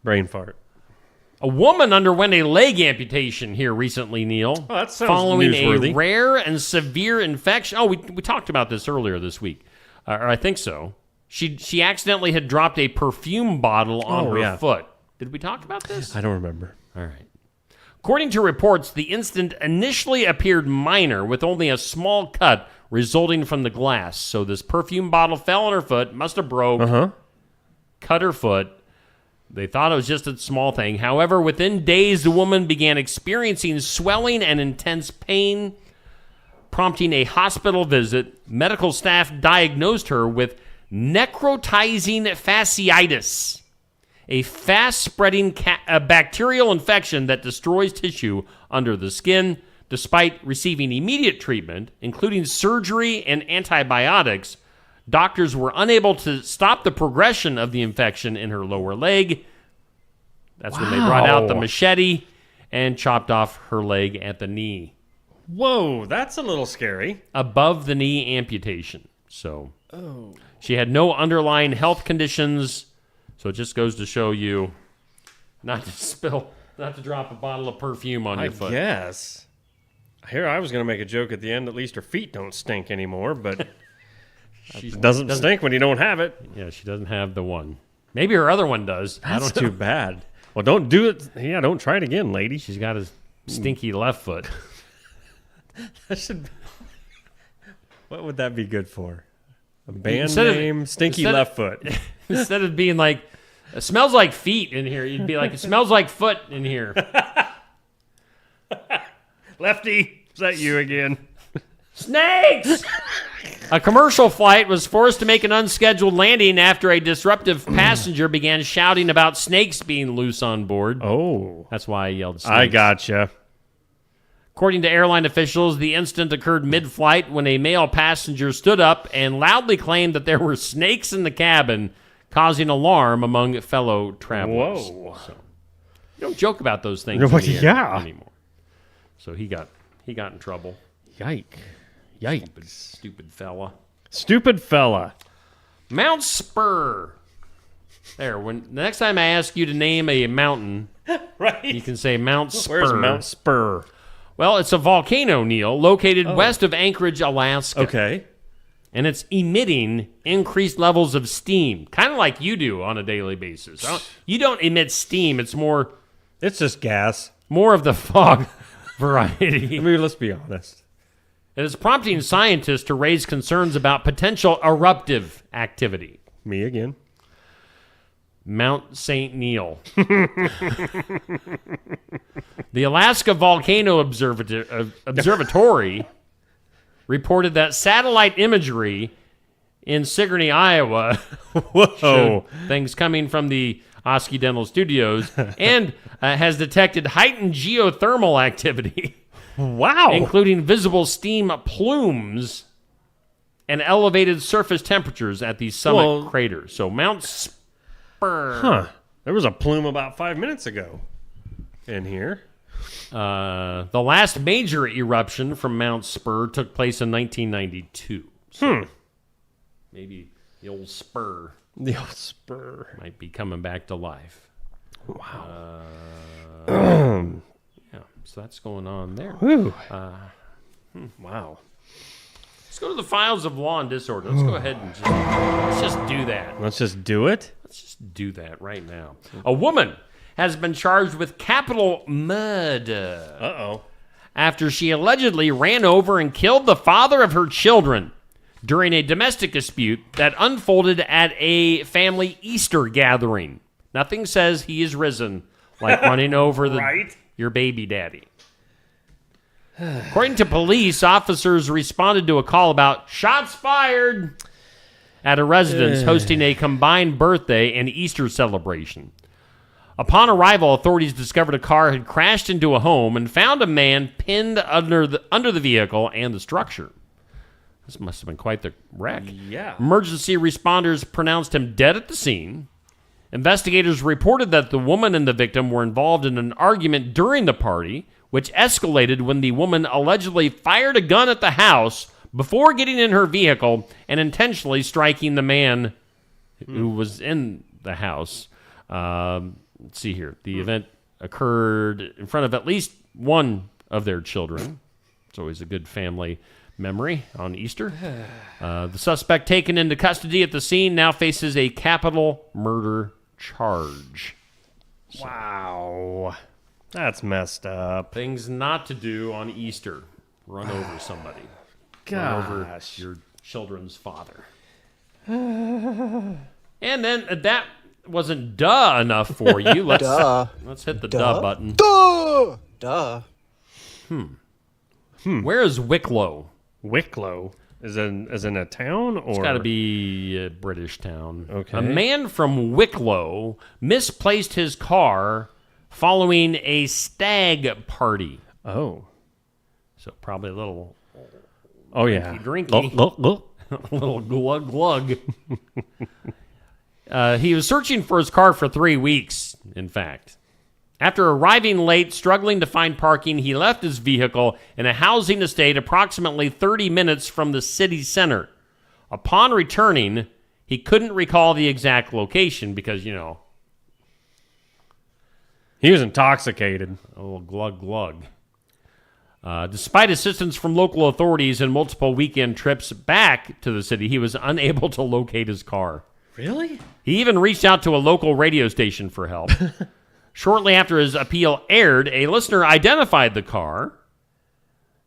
Brain fart. A woman underwent a leg amputation here recently, Neil. Oh, that sounds following newsworthy. a rare and severe infection. Oh, we talked about this earlier this week. Or I think so. She accidentally had dropped a perfume bottle on her foot. Did we talk about this? I don't remember. All right. According to reports, the incident initially appeared minor, with only a small cut resulting from the glass. So this perfume bottle fell on her foot, must have broke, cut her foot. They thought it was just a small thing. However, within days, the woman began experiencing swelling and intense pain. prompting a hospital visit. Medical staff diagnosed her with necrotizing fasciitis, a fast-spreading bacterial infection that destroys tissue under the skin. Despite receiving immediate treatment, including surgery and antibiotics, doctors were unable to stop the progression of the infection in her lower leg. That's when they brought out the machete and chopped off her leg at the knee. Whoa, that's a little scary. Above the knee amputation. So she had no underlying health conditions. So it just goes to show you not to drop a bottle of perfume on your foot. Yes. Here, I was going to make a joke at the end. At least her feet don't stink anymore, but it doesn't stink when you don't have it. Yeah, she doesn't have the one. Maybe her other one does. That's too bad. Well, don't do it. Yeah, don't try it again, lady. She's got a stinky left foot. That should. What would that be good for? A band name, Stinky Left Foot. Instead of being like, it smells like feet in here, you'd be like, it smells like foot in here. Lefty, is that you again? Snakes! A commercial flight was forced to make an unscheduled landing after a disruptive passenger began shouting about snakes being loose on board. Oh. That's why I yelled snakes. I gotcha. According to airline officials, the incident occurred mid-flight when a male passenger stood up and loudly claimed that there were snakes in the cabin, causing alarm among fellow travelers. Whoa. So, you don't joke about those things in the air anymore. So he got in trouble. Yike. Stupid fella. Stupid fella. Mount Spur. There, when the next time I ask you to name a mountain, right, you can say Mount Spur. Where's Mount Spur? Well, it's a volcano, Neil, located west of Anchorage, Alaska. Okay. And it's emitting increased levels of steam, kind of like you do on a daily basis. You don't emit steam. It's just gas. More of the fog variety. I mean, let's be honest. It is prompting scientists to raise concerns about potential eruptive activity. Me again. Mount St. Neil. The Alaska Volcano Observatory reported that satellite imagery in Sigourney, Iowa, showed things coming from the Osky Dental Studios, and has detected heightened geothermal activity. Wow. Including visible steam plumes and elevated surface temperatures at the summit crater. So Mount Spur. Huh. There was a plume about 5 minutes ago in here. The last major eruption from Mount Spur took place in 1992. So maybe the old spur. The old spur. Might be coming back to life. Wow. Yeah, so that's going on there. Wow. Let's go to the files of law and disorder. Let's go ahead and let's just do that. Let's just do it? Let's just do that right now. A woman has been charged with capital murder. Uh-oh. After she allegedly ran over and killed the father of her children during a domestic dispute that unfolded at a family Easter gathering. Nothing says he is risen like running over your baby daddy. According to police, officers responded to a call about shots fired at a residence hosting a combined birthday and Easter celebration. Upon arrival, authorities discovered a car had crashed into a home and found a man pinned under the vehicle and the structure. This must have been quite the wreck. Yeah. Emergency responders pronounced him dead at the scene. Investigators reported that the woman and the victim were involved in an argument during the party, which escalated when the woman allegedly fired a gun at the house before getting in her vehicle and intentionally striking the man who was in the house. Let's see here. The event occurred in front of at least one of their children. It's always a good family memory on Easter. The suspect taken into custody at the scene now faces a capital murder charge. So, wow. That's messed up. Things not to do on Easter. Run over somebody. Run over your children's father. And then that wasn't duh enough for you. Let's hit the duh button. Duh. Where is Wicklow? Wicklow is in a town, or It's got to be a British town. Okay. A man from Wicklow misplaced his car following a stag party. Oh. So probably a little... Oh, yeah. Drinky. A little glug glug. He was searching for his car for 3 weeks, in fact. After arriving late, struggling to find parking, he left his vehicle in a housing estate approximately 30 minutes from the city center. Upon returning, he couldn't recall the exact location because, you know... He was intoxicated. A little glug glug. Despite assistance from local authorities and multiple weekend trips back to the city, he was unable to locate his car. Really? He even reached out to a local radio station for help. Shortly after his appeal aired, a listener identified the car,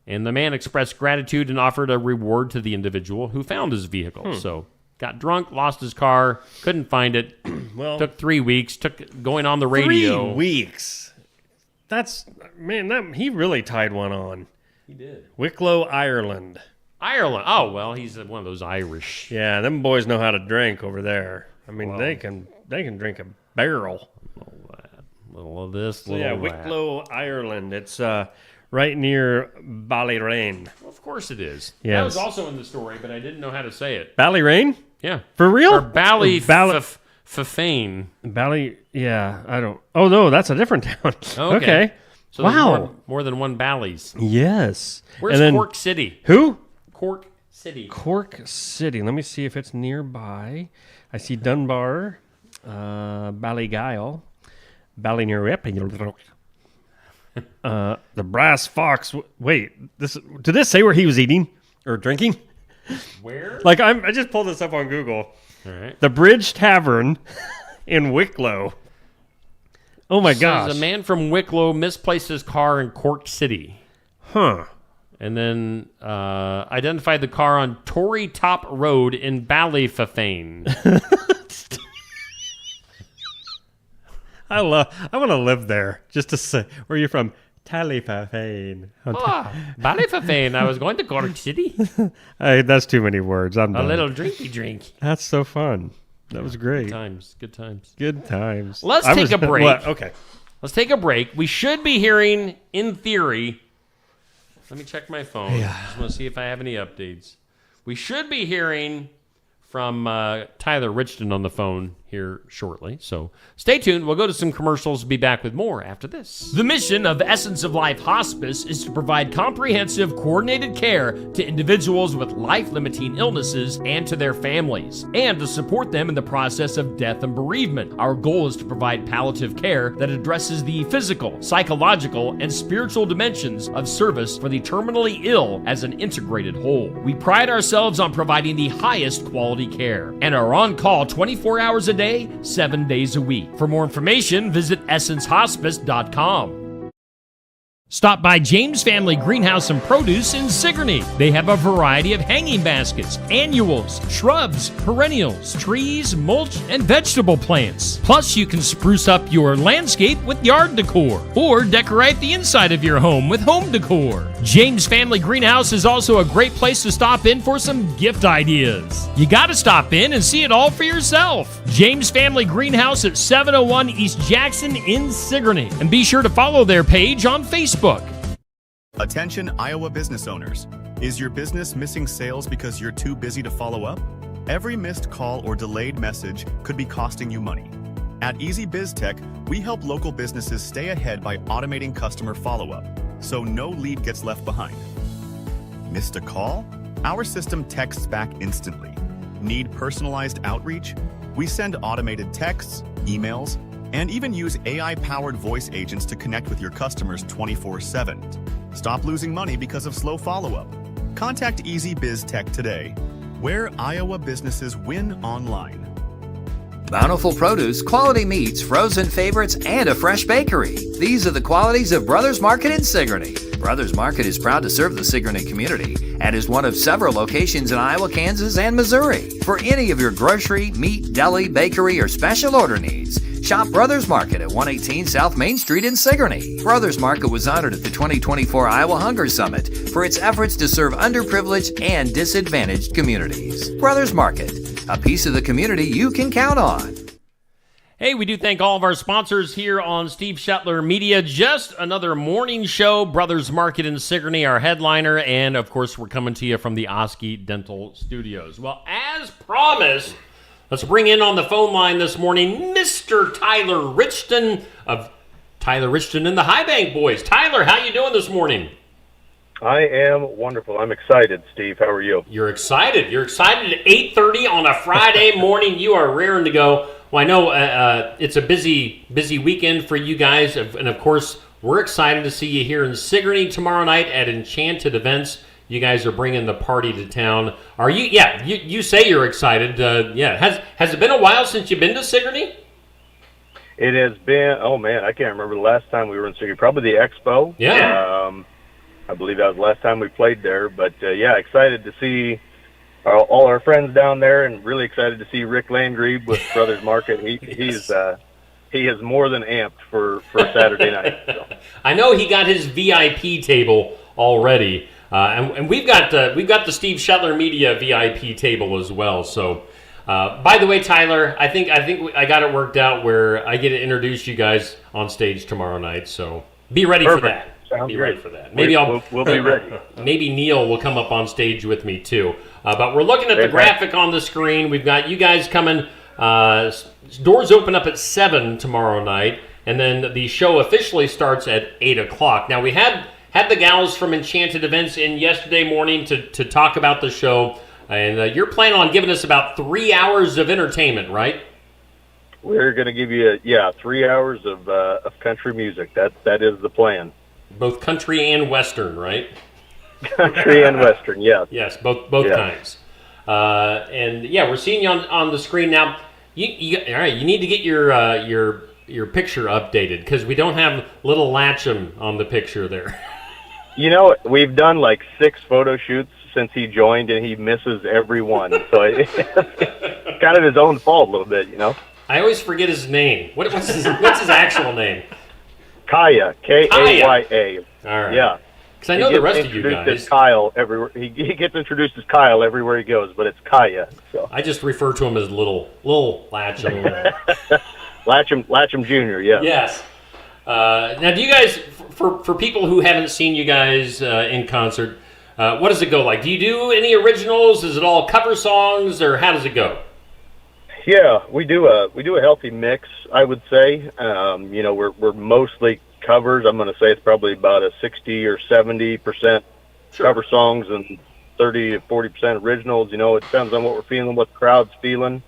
and the man expressed gratitude and offered a reward to the individual who found his vehicle. So, got drunk, lost his car, couldn't find it. Well, took 3 weeks, took going on the radio. 3 weeks. That's, man, he really tied one on. He did. Wicklow, Ireland. Ireland. Oh, well, he's one of those Irish. Yeah, them boys know how to drink over there. I mean, they can drink a barrel. Little of this, So little yeah, of that. Wicklow, Ireland. It's right near Ballyrain. Well, of course it is. Yes. That was also in the story, but I didn't know how to say it. Ballyrain? Yeah. For real? Or Ballyfafane. Bally, yeah, I don't. Oh, no, that's a different town. Okay. So there's Wow. more than one Bally's. Yes. Where's And then- Cork City? Who? Cork City. Cork City. Let me see if it's nearby. I see Dunbar, Ballygyle, Ballynearrep. The Brass Fox. Wait, did this say where he was eating or drinking? Where? Like I just pulled this up on Google. All right. The Bridge Tavern in Wicklow. Oh my gosh. A man from Wicklow misplaced his car in Cork City. Huh. And then identified the car on Torrey Top Road in Ballyfafane. I want to live there just to say, where are you from? Ballyfafane. Ballyfafane. I was going to Cork City. That's too many words. I'm A done. little drinky drink. That's so fun. That was great. Good times. Good times. Good times. Let's take a break. What? Okay. Let's take a break. We should be hearing, in theory, let me check my phone. Yeah. Just want to see if I have any updates. We should be hearing from Tyler Richton on the phone here shortly. So stay tuned. We'll go to some commercials. Be back with more after this. The mission of Essence of Life Hospice is to provide comprehensive, coordinated care to individuals with life-limiting illnesses and to their families, and to support them in the process of death and bereavement. Our goal is to provide palliative care that addresses the physical, psychological, and spiritual dimensions of service for the terminally ill as an integrated whole. We pride ourselves on providing the highest quality care and are on call 24 hours a day, 7 days a week. For more information, visit essencehospice.com. Stop by James Family Greenhouse and Produce in Sigourney. They have a variety of hanging baskets, annuals, shrubs, perennials, trees, mulch, and vegetable plants. Plus, you can spruce up your landscape with yard decor or decorate the inside of your home with home decor. James Family Greenhouse is also a great place to stop in for some gift ideas. You gotta stop in and see it all for yourself. James Family Greenhouse at 701 East Jackson in Sigourney. And be sure to follow their page on Facebook. Attention Iowa business owners. Is your business missing sales because you're too busy to follow up? Every missed call or delayed message could be costing you money. At Easy Biz Tech, we help local businesses stay ahead by automating customer follow-up, so no lead gets left behind. Missed a call? Our system texts back instantly. Need personalized outreach? We send automated texts, emails, and even use AI-powered voice agents to connect with your customers 24/7. Stop losing money because of slow follow-up. Contact Easy Biz Tech today, where Iowa businesses win online. Bountiful produce, quality meats, frozen favorites, and a fresh bakery. These are the qualities of Brothers Market in Sigourney. Brothers Market is proud to serve the Sigourney community and is one of several locations in Iowa, Kansas, and Missouri. For any of your grocery, meat, deli, bakery, or special order needs, Shop Brothers Market at 118 South Main Street in Sigourney. Brothers Market was honored at the 2024 Iowa Hunger Summit for its efforts to serve underprivileged and disadvantaged communities. Brothers Market, a piece of the community you can count on. Hey, we do thank all of our sponsors here on Steve Shetler Media. Just another morning show, Brothers Market in Sigourney, our headliner, and of course, we're coming to you from the Osky Dental Studios. Well, as promised, let's bring in on the phone line this morning Mr. Tyler Richton of Tyler Richton and the High Bank Boys. Tyler, how you doing this morning? I am wonderful. I'm excited, Steve. How are you? You're excited. You're excited at 8:30 on a Friday morning. You are raring to go. Well, I know it's a busy weekend for you guys, and of course, we're excited to see you here in Sigourney tomorrow night at Enchanted Events. You guys are bringing the party to town. Are you? Yeah, you say you're excited. Yeah. Has it been a while since you've been to Sigourney? It has been. Oh man, I can't remember the last time we were in Sigourney. Probably the Expo. Yeah. I believe that was the last time we played there. But yeah, excited to see all our friends down there, and really excited to see Rick Landgrebe with Brothers Market. He is more than amped for Saturday night. So. I know he got his VIP table already, and we've got the Steve Shetler Media VIP table as well. So, by the way, Tyler, I think I got it worked out where I get to introduce you guys on stage tomorrow night. So be ready for that. Sounds ready for that. Maybe we'll be ready. Maybe Neil will come up on stage with me too. But we're looking at the graphic on the screen. We've got you guys coming. Doors open up at 7 tomorrow night, and then the show officially starts at 8 o'clock. Now, we had the gals from Enchanted Events in yesterday morning to talk about the show, and you're planning on giving us about 3 hours of entertainment, right? We're going to give you 3 hours of country music. That is the plan. Both country and western, right? Country and western, yes. Yes, both kinds. And yeah, we're seeing you on the screen now. All right, you need to get your picture updated because we don't have little Latcham on the picture there. You know, we've done like 6 photo shoots since he joined, and he misses every one. So it's kind of his own fault a little bit, you know. I always forget his name. What's his actual name? Kaya, Kaya. All right. Yeah. Because I know the rest of you guys. As Kyle everywhere. He gets introduced as Kyle everywhere he goes, but it's Kaya. So I just refer to him as little Latcham. Latcham Jr. Yeah. Yes. Now, do you guys, for people who haven't seen you guys in concert, what does it go like? Do you do any originals? Is it all cover songs, or how does it go? Yeah, we do a healthy mix, I would say. You know, we're mostly covers. I'm going to say it's probably about a 60 or 70% cover songs and 30 to 40% originals. You know, it depends on what we're feeling, what the crowd's feeling.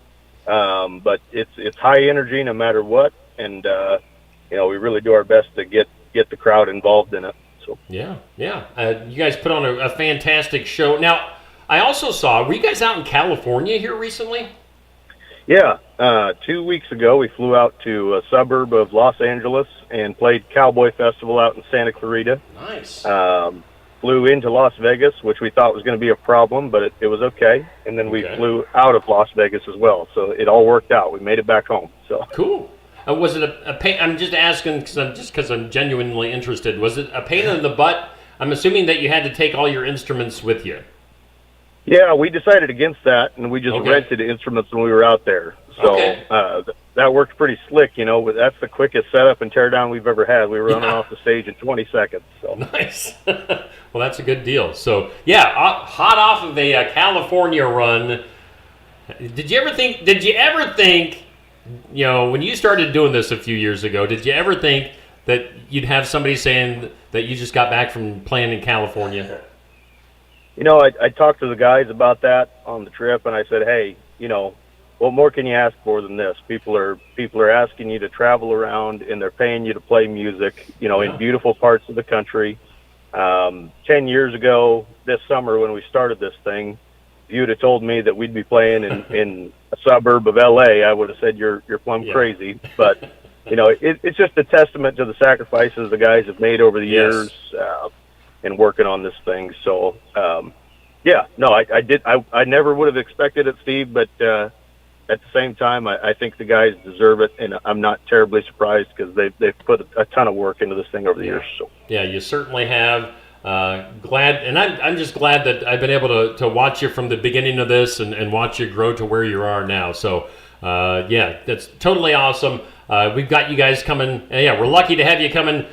But it's high energy no matter what, and you know, we really do our best to get the crowd involved in it. So yeah. You guys put on a fantastic show. Now, I also saw, were you guys out in California here recently? Yeah, 2 weeks ago we flew out to a suburb of Los Angeles and played Cowboy Festival out in Santa Clarita. Nice. Flew into Las Vegas, which we thought was going to be a problem, but it was okay. And then we flew out of Las Vegas as well, so it all worked out. We made it back home. So cool. Was it a pain? I'm just asking because I'm genuinely interested. Was it a pain in the butt? I'm assuming that you had to take all your instruments with you. Yeah, we decided against that, and we just rented instruments when we were out there. So that worked pretty slick, you know. That's the quickest setup and teardown we've ever had. We were running off the stage in 20 seconds. So. Nice. Well, that's a good deal. So, yeah, hot off of a California run, did you ever think, you know, when you started doing this a few years ago, did you ever think that you'd have somebody saying that you just got back from playing in California? You know, I talked to the guys about that on the trip, and I said, hey, you know, what more can you ask for than this? People are asking you to travel around, and they're paying you to play music, you know, in beautiful parts of the country. 10 years ago this summer when we started this thing, if you'd have told me that we'd be playing in a suburb of L.A., I would have said you're plumb crazy. But, you know, it's just a testament to the sacrifices the guys have made over the years in working on this thing. So, I never would have expected it, Steve, but at the same time, I think the guys deserve it, and I'm not terribly surprised because they've put a ton of work into this thing over the years. So. Yeah, you certainly have. Glad, and I'm just glad that I've been able to watch you from the beginning of this and watch you grow to where you are now. So, yeah, that's totally awesome. We've got you guys coming. Yeah, we're lucky to have you coming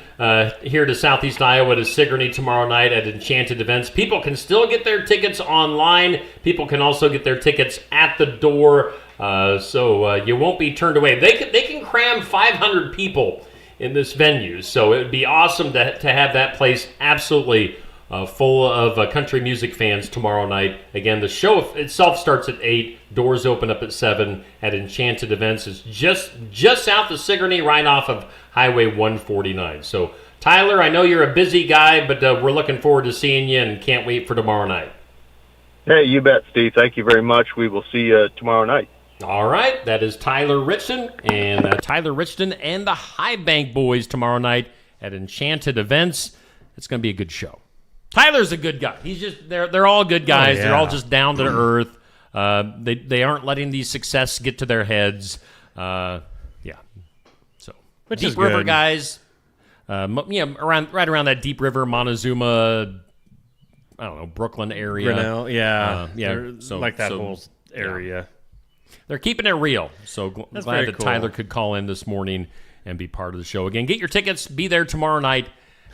here to Southeast Iowa to Sigourney tomorrow night at Enchanted Events. People can still get their tickets online. People can also get their tickets at the door. So you won't be turned away. They can cram 500 people in this venue, so it would be awesome to have that place absolutely full of country music fans tomorrow night. Again, the show itself starts at 8. Doors open up at 7 at Enchanted Events. It's just south of Sigourney, right off of Highway 149. So, Tyler, I know you're a busy guy, but we're looking forward to seeing you and can't wait for tomorrow night. Hey, you bet, Steve. Thank you very much. We will see you tomorrow night. All right, that is Tyler Richton and the High Bank Boys tomorrow night at Enchanted Events. It's going to be a good show. Tyler's a good guy. He's just they're all good guys. Oh, yeah. They're all just down to earth. They aren't letting these success get to their heads. Yeah. So Which Deep is River good. guys. Right around that Deep River, Montezuma, I don't know, Brooklyn area. Grinnell, yeah. Yeah. So, like that whole area. Yeah. They're keeping it real. So That's glad very that cool. Tyler could call in this morning and be part of the show. Again, get your tickets. Be there tomorrow night,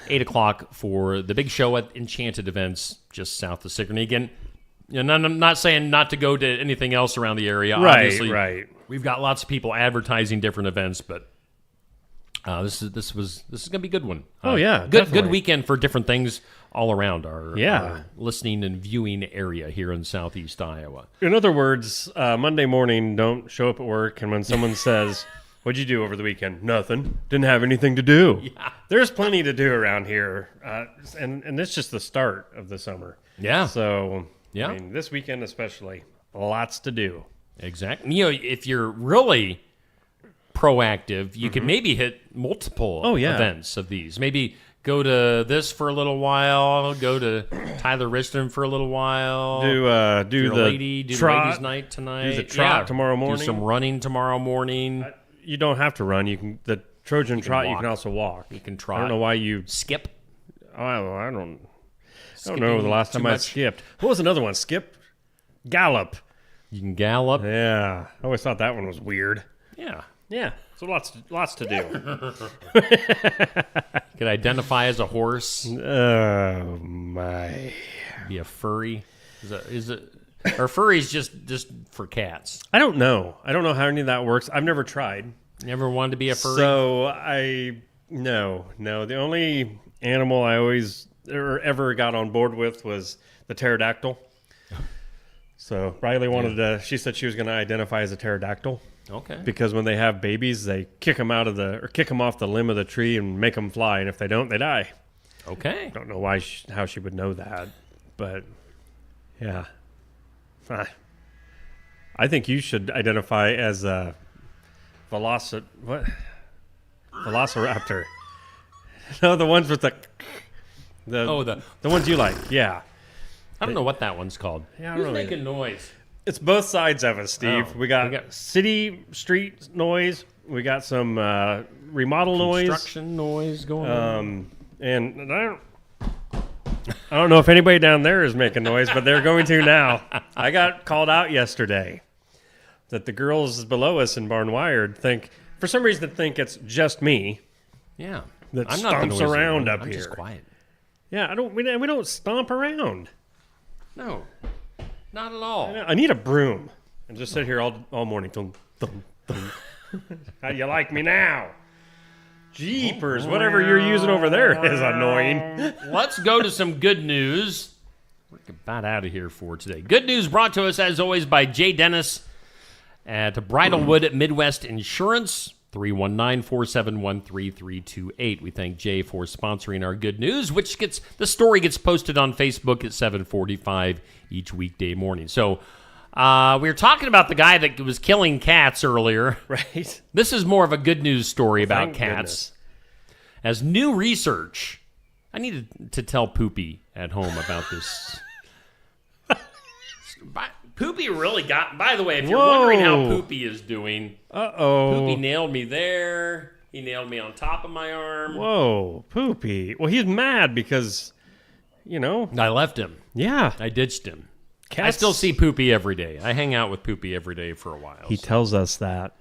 8 o'clock, for the big show at Enchanted Events just south of Sigourney. Again, I'm not saying not to go to anything else around the area. Right, Obviously, right. We've got lots of people advertising different events, but this is going to be a good one. Oh, yeah, good definitely. weekend for different things all around our listening and viewing area here in Southeast Iowa. In other words, Monday morning, don't show up at work, and when someone says, "What'd you do over the weekend?" Nothing. Didn't have anything to do. Yeah. There's plenty to do around here, and it's just the start of the summer. Yeah. So, yeah. I mean, this weekend especially, lots to do. Exactly. If you're really proactive, you can maybe hit multiple events of these. Maybe go to this for a little while, go to Tyler Richton for a little while. Do the the ladies' night tonight. Do the trot tomorrow morning. Do some running tomorw morning. You don't have to run. You can the Trojan trot. walk. You can also walk. You can trot. I don't know why you skip. I don't know the last time I skipped. What was another one? Skip, gallop. You can gallop. Yeah, I always thought that one was weird. Yeah. Yeah. So lots to do. Could identify as a horse. Oh my! Be a furry. Is it? Or furry's just for cats? I don't know. I don't know how any of that works. I've never tried. Never wanted to be a furry. So no. The only animal I always or ever got on board with was the pterodactyl. So Riley wanted to. She said she was going to identify as a pterodactyl. Okay. Because when they have babies, they kick them off the limb of the tree and make them fly, and if they don't, they die. Okay. Don't know why how she would know that, but yeah. I think you should identify as a Velociraptor. No, the ones with the ones you like. Yeah. I don't know what that one's called. Yeah, I Who's don't know making noise? It's both sides of it, Steve. Oh, we got city street noise. We got some remodel noise. Construction noise going on. And I don't know if anybody down there is making noise, but they're going to now. I got called out yesterday that the girls below us in Barnwired for some reason think it's just me. Yeah. That I'm not the stomps noisy around one. up I'm here. just quiet. Yeah, we don't stomp around. No. Not at all. I need a broom and just sit here all morning. Thum, thum, thum. How you like me now? Jeepers, whatever you're using over there is annoying. Let's go to some good news. We're about out of here for today. Good news brought to us, as always, by Jay Dennis at Bridalwood Midwest Insurance, 319-471-3328. We thank Jay for sponsoring our good news, the story gets posted on Facebook at 7:45 each weekday morning. So we were talking about the guy that was killing cats earlier. Right. This is more of a good news story about Thank cats. goodness. As new research, I needed to tell Poopy at home about this Poopy really got... By the way, if you're wondering how Poopy is doing... Poopy nailed me there. He nailed me on top of my arm. Whoa, Poopy. Well, he's mad because, I left him. Yeah. I ditched him. I still see Poopy every day. I hang out with Poopy every day for a while. He tells us that.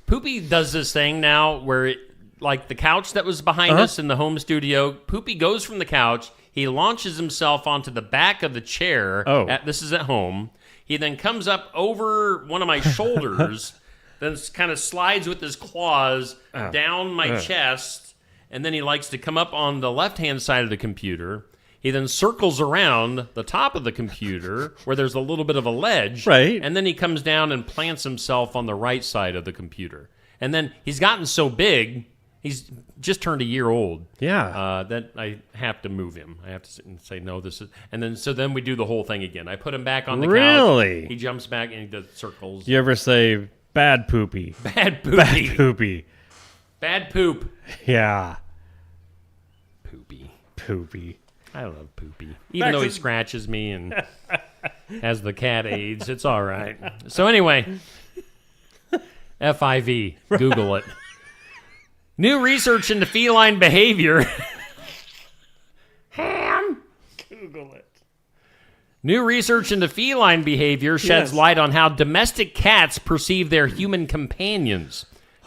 Poopy does this thing now where, like the couch that was behind us in the home studio, Poopy goes from the couch, he launches himself onto the back of the chair. This is at home. He then comes up over one of my shoulders, then kind of slides with his claws down my chest, and then he likes to come up on the left-hand side of the computer. He then circles around the top of the computer where there's a little bit of a ledge. Right. And then he comes down and plants himself on the right side of the computer. And then he's gotten so big, he's just turned a year old. Yeah. That I have to move him. I have to sit and say, no, this is... And then we do the whole thing again. I put him back on the couch. Really? He jumps back and he does circles. You ever say, bad Poopy? Bad Poopy. Bad Poopy. Bad poop. Yeah. Poopy. I love Poopy. Even though he scratches me and has the cat AIDS, it's all right. So anyway, FIV. Google it. New research into feline behavior. Google it. New research into feline behavior sheds light on how domestic cats perceive their human companions,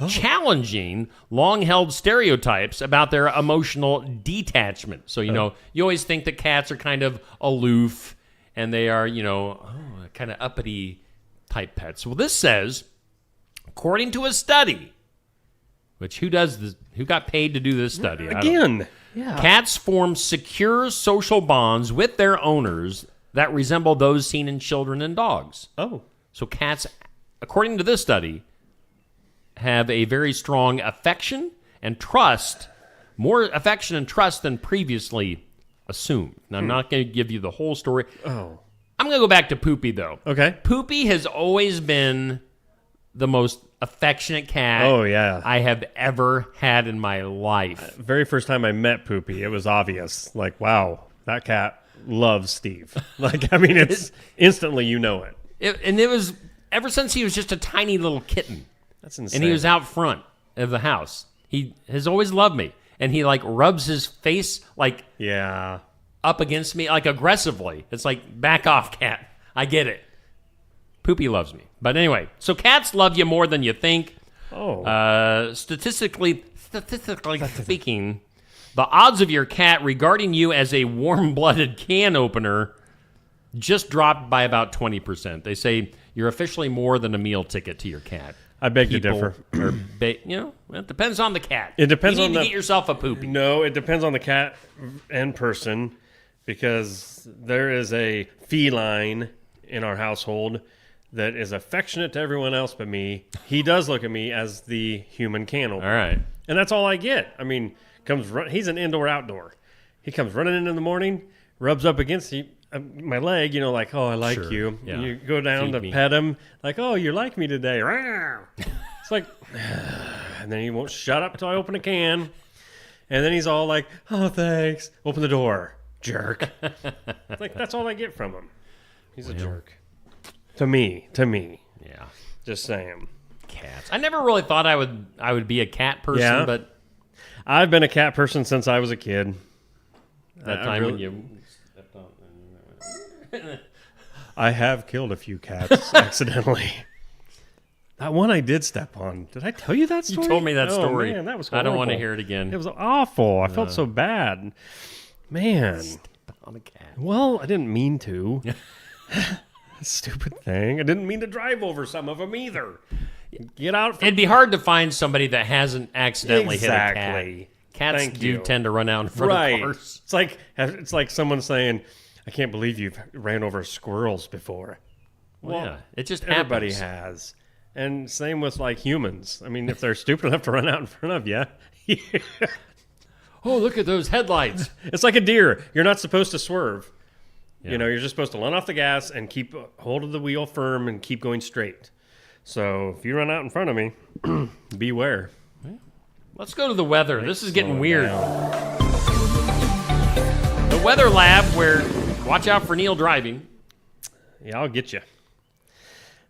challenging long-held stereotypes about their emotional detachment. So, you always think that cats are kind of aloof and they are, kind of uppity type pets. Well, this says, according to a study, which who got paid to do this study? Again. Yeah. Cats form secure social bonds with their owners that resemble those seen in children and dogs. Oh. So cats, according to this study, have a very strong affection and trust, more affection and trust than previously assumed. Now, I'm not going to give you the whole story. Oh. I'm going to go back to Poopy, though. Okay. Poopy has always been the most affectionate cat I have ever had in my life. Very first time I met Poopy, it was obvious. Like, wow, that cat loves Steve. It's instantly it. And it was ever since he was just a tiny little kitten. That's insane. And he was out front of the house. He has always loved me. And he rubs his face up against me aggressively. It's like, back off, cat. I get it. Poopy loves me. But anyway, so cats love you more than you think. Statistically speaking, the odds of your cat regarding you as a warm-blooded can opener just dropped by about 20%. They say you're officially more than a meal ticket to your cat. I beg to differ. It depends on the cat. It depends on get yourself a Poopy. No, it depends on the cat and person, because there is a feline in our household that is affectionate to everyone else but me. He does look at me as the human can opener. All right. And that's all I get. I mean, he's an indoor-outdoor. He comes running in the morning, rubs up against my leg, oh, I like you. Yeah. You go down to pet him, like, oh, you like me today. It's like, and then he won't shut up until I open a can. And then he's all like, oh, thanks. Open the door, jerk. It's like, that's all I get from him. He's a jerk. To me. Yeah. Just saying. Cats. I never really thought I would be a cat person, but I've been a cat person since I was a kid. That time when you stepped on. I have killed a few cats accidentally. That one I did step on. Did I tell you that story? You told me that story. Man, that was horrible. I don't want to horrible. hear it again. It was awful. I felt so bad. Man. Step on a cat. Well, I didn't mean to. Stupid thing. I didn't mean to drive over some of them either. Get out. It'd be hard to find somebody that hasn't accidentally hit a cat. Cats tend to run out in front of cars. It's like someone saying, I can't believe you've ran over squirrels before. Well, it just everybody happens. has. And same with humans. I mean, if they're stupid enough to run out in front of you. Oh, look at those headlights. It's like a deer. You're not supposed to swerve. Yeah. You're just supposed to let off the gas and keep hold of the wheel firm and keep going straight. So if you run out in front of me, beware. Let's go to the weather. This is getting weird. The weather lab, where watch out for Neil driving. Yeah, I'll get you.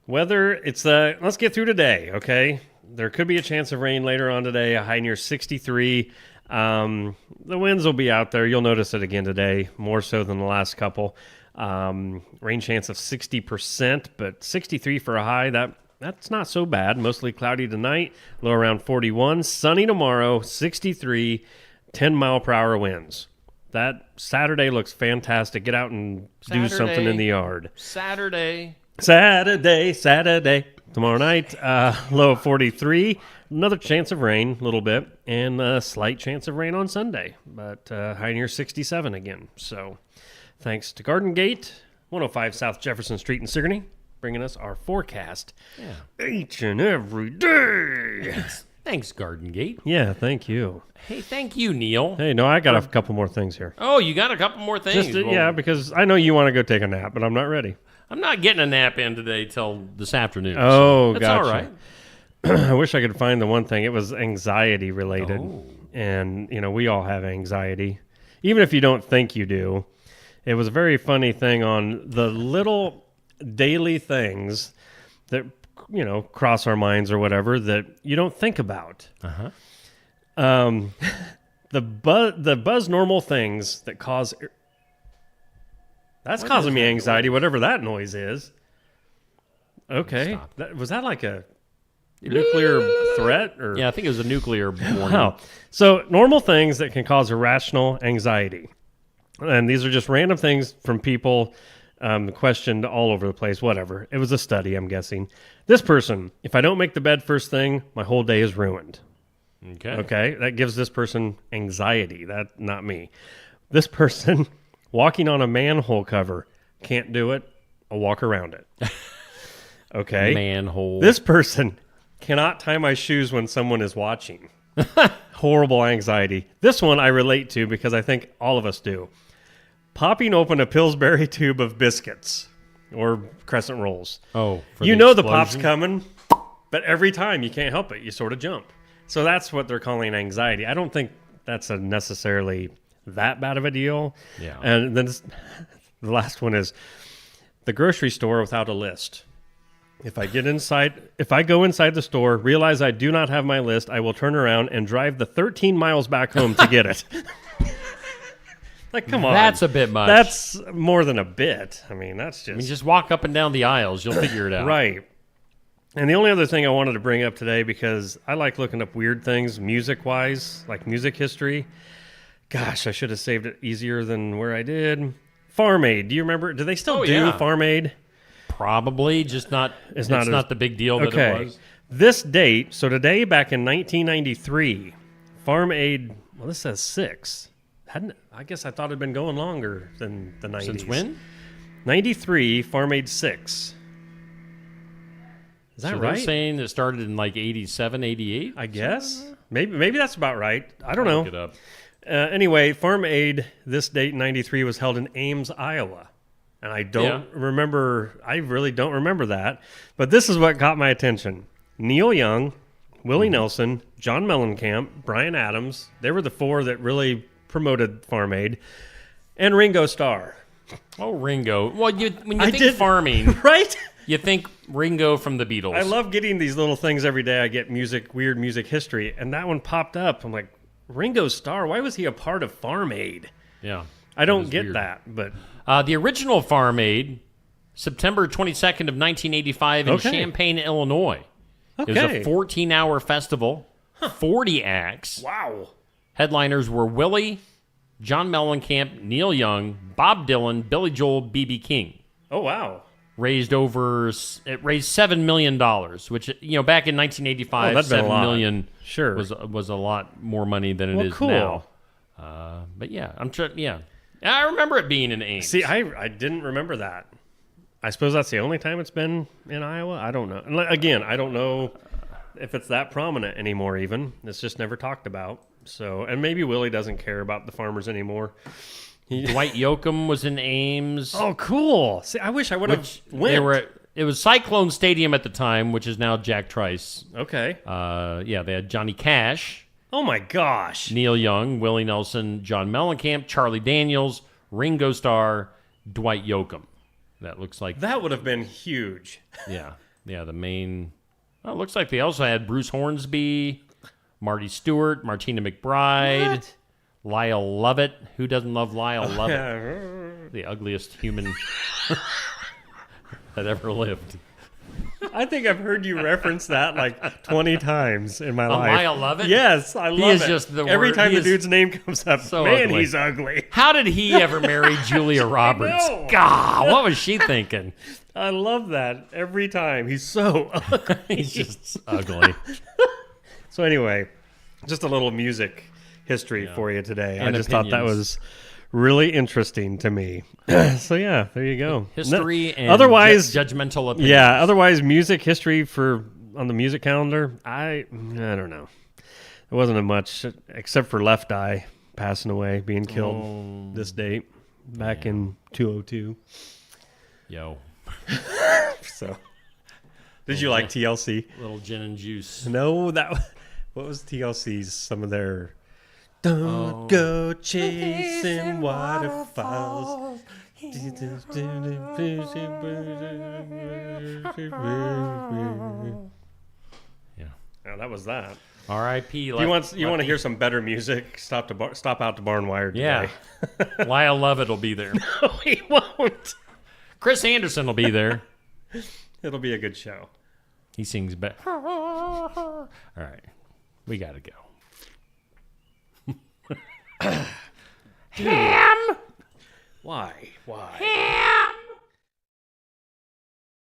Weather, it's let's get through today, okay? There could be a chance of rain later on today, a high near 63. The winds will be out there. You'll notice it again today, more so than the last couple. Rain chance of 60%, but 63 for a high, that's not so bad. Mostly cloudy tonight, low around 41. Sunny tomorrow, 63, 10-mile-per-hour winds. That Saturday looks fantastic. Get out and do something in the yard. Saturday. Tomorrow night, low of 43. Another chance of rain, a little bit, and a slight chance of rain on Sunday, but high near 67 again. So thanks to Garden Gate, 105 South Jefferson Street in Sigourney, bringing us our forecast each and every day. Thanks, Garden Gate. Yeah, thank you. Hey, thank you, Neil. Hey, no, I got a couple more things here. Oh, you got a couple more things? Yeah, because I know you want to go take a nap, but I'm not ready. I'm not getting a nap in today till this afternoon. Oh, so that's gotcha. all right. I wish I could find the one thing. It was anxiety related. Oh. And, we all have anxiety. Even if you don't think you do. It was a very funny thing on the little daily things that, cross our minds or whatever that you don't think about. Uh-huh. The buzz normal things that cause... That's what causing me anxiety, whatever that noise is. Okay. Was that like a nuclear threat? Or? Yeah, I think it was a nuclear warning. Wow. So normal things that can cause irrational anxiety. And these are just random things from people questioned all over the place, whatever. It was a study, I'm guessing. This person, if I don't make the bed first thing, my whole day is ruined. Okay. That gives this person anxiety. That not me. This person... walking on a manhole cover. Can't do it. I'll walk around it. Okay. Manhole. This person cannot tie my shoes when someone is watching. Horrible anxiety. This one I relate to because I think all of us do. Popping open a Pillsbury tube of biscuits or crescent rolls. Oh, the pop's coming, but every time you can't help it. You sort of jump. So that's what they're calling anxiety. I don't think that's a necessarily... that bad of a deal. Yeah. And then the last one is the grocery store without a list. If I go inside the store, realize I do not have my list, I will turn around and drive the 13 miles back home to get it. Like, come on. That's a bit much. That's more than a bit. I mean, that's just... just walk up and down the aisles. You'll figure it out. Right. And the only other thing I wanted to bring up today, because I like looking up weird things music-wise, like music history. Gosh, I should have saved it easier than where I did. Farm Aid. Do you remember? Do they still do Farm Aid? Probably, just not. It's not the big deal that it was. This date, so today, back in 1993, Farm Aid. Well, this says 6. I guess I thought it'd been going longer than the 90s. Since when? 93, Farm Aid 6. Is that right? They're saying it started in like 87, 88? I guess. Maybe that's about right. I don't know. Look it up. Anyway, Farm Aid, this date in 93, was held in Ames, Iowa. And I really don't remember that. But this is what caught my attention. Neil Young, Willie Nelson, John Mellencamp, Bryan Adams, they were the 4 that really promoted Farm Aid, and Ringo Starr. Oh, Ringo. Well, when you think farming, right? You think Ringo from the Beatles. I love getting these little things every day. I get weird music history, and that one popped up. I'm like, Ringo Starr, why was he a part of Farm Aid? Yeah. I don't get that, but... the original Farm Aid, September 22nd of 1985 in Champaign, Illinois. Okay. It was a 14-hour festival, 40 acts. Wow. Headliners were Willie, John Mellencamp, Neil Young, Bob Dylan, Billy Joel, B.B. King. Oh, wow. Raised $7 million, which, back in 1985, $7 million sure was a lot more money than it is now. But yeah, I remember it being in Ames. See, I didn't remember that. I suppose that's the only time it's been in Iowa. I don't know. Again, I don't know if it's that prominent anymore. Even it's just never talked about. So, and maybe Willie doesn't care about the farmers anymore. Dwight Yoakam was in Ames. Oh, cool. See, I wish I would have went. It was Cyclone Stadium at the time, which is now Jack Trice. Okay. They had Johnny Cash. Oh, my gosh. Neil Young, Willie Nelson, John Mellencamp, Charlie Daniels, Ringo Starr, Dwight Yoakam. That looks like that would have been huge. Yeah, the main. Oh, it looks like they also had Bruce Hornsby, Marty Stewart, Martina McBride, Lyle Lovett. Who doesn't love Lyle Lovett? The ugliest human that ever lived. I think I've heard you reference that like 20 times in my life. Lyle Lovett? Yes, I love it. He is just the Every word. time He the is dude's name comes up, so man, ugly. he's ugly. How did he ever marry Julia Roberts? God, what was she thinking? I love that every time. He's so ugly. He's just ugly. So anyway, just a little music history for you today. And I just thought that opinions. was really interesting to me. So yeah, there you go. History and otherwise judgmental opinions. Yeah, otherwise music history on the music calendar. I don't know. It wasn't a much except for Left Eye passing away, being killed this date back in 202. Yo. So, did you like TLC? Little gin and juice. No, what was TLC's? Some of their don't go chasing waterfalls. Yeah. Oh, that was that. R.I.P. You want to hear some better music? Stop out to Barnwire today. Yeah. Lyle Lovett will be there. No, he won't. Chris Anderson will be there. It'll be a good show. He sings better. All right. We got to go. Ham! Why? Ham!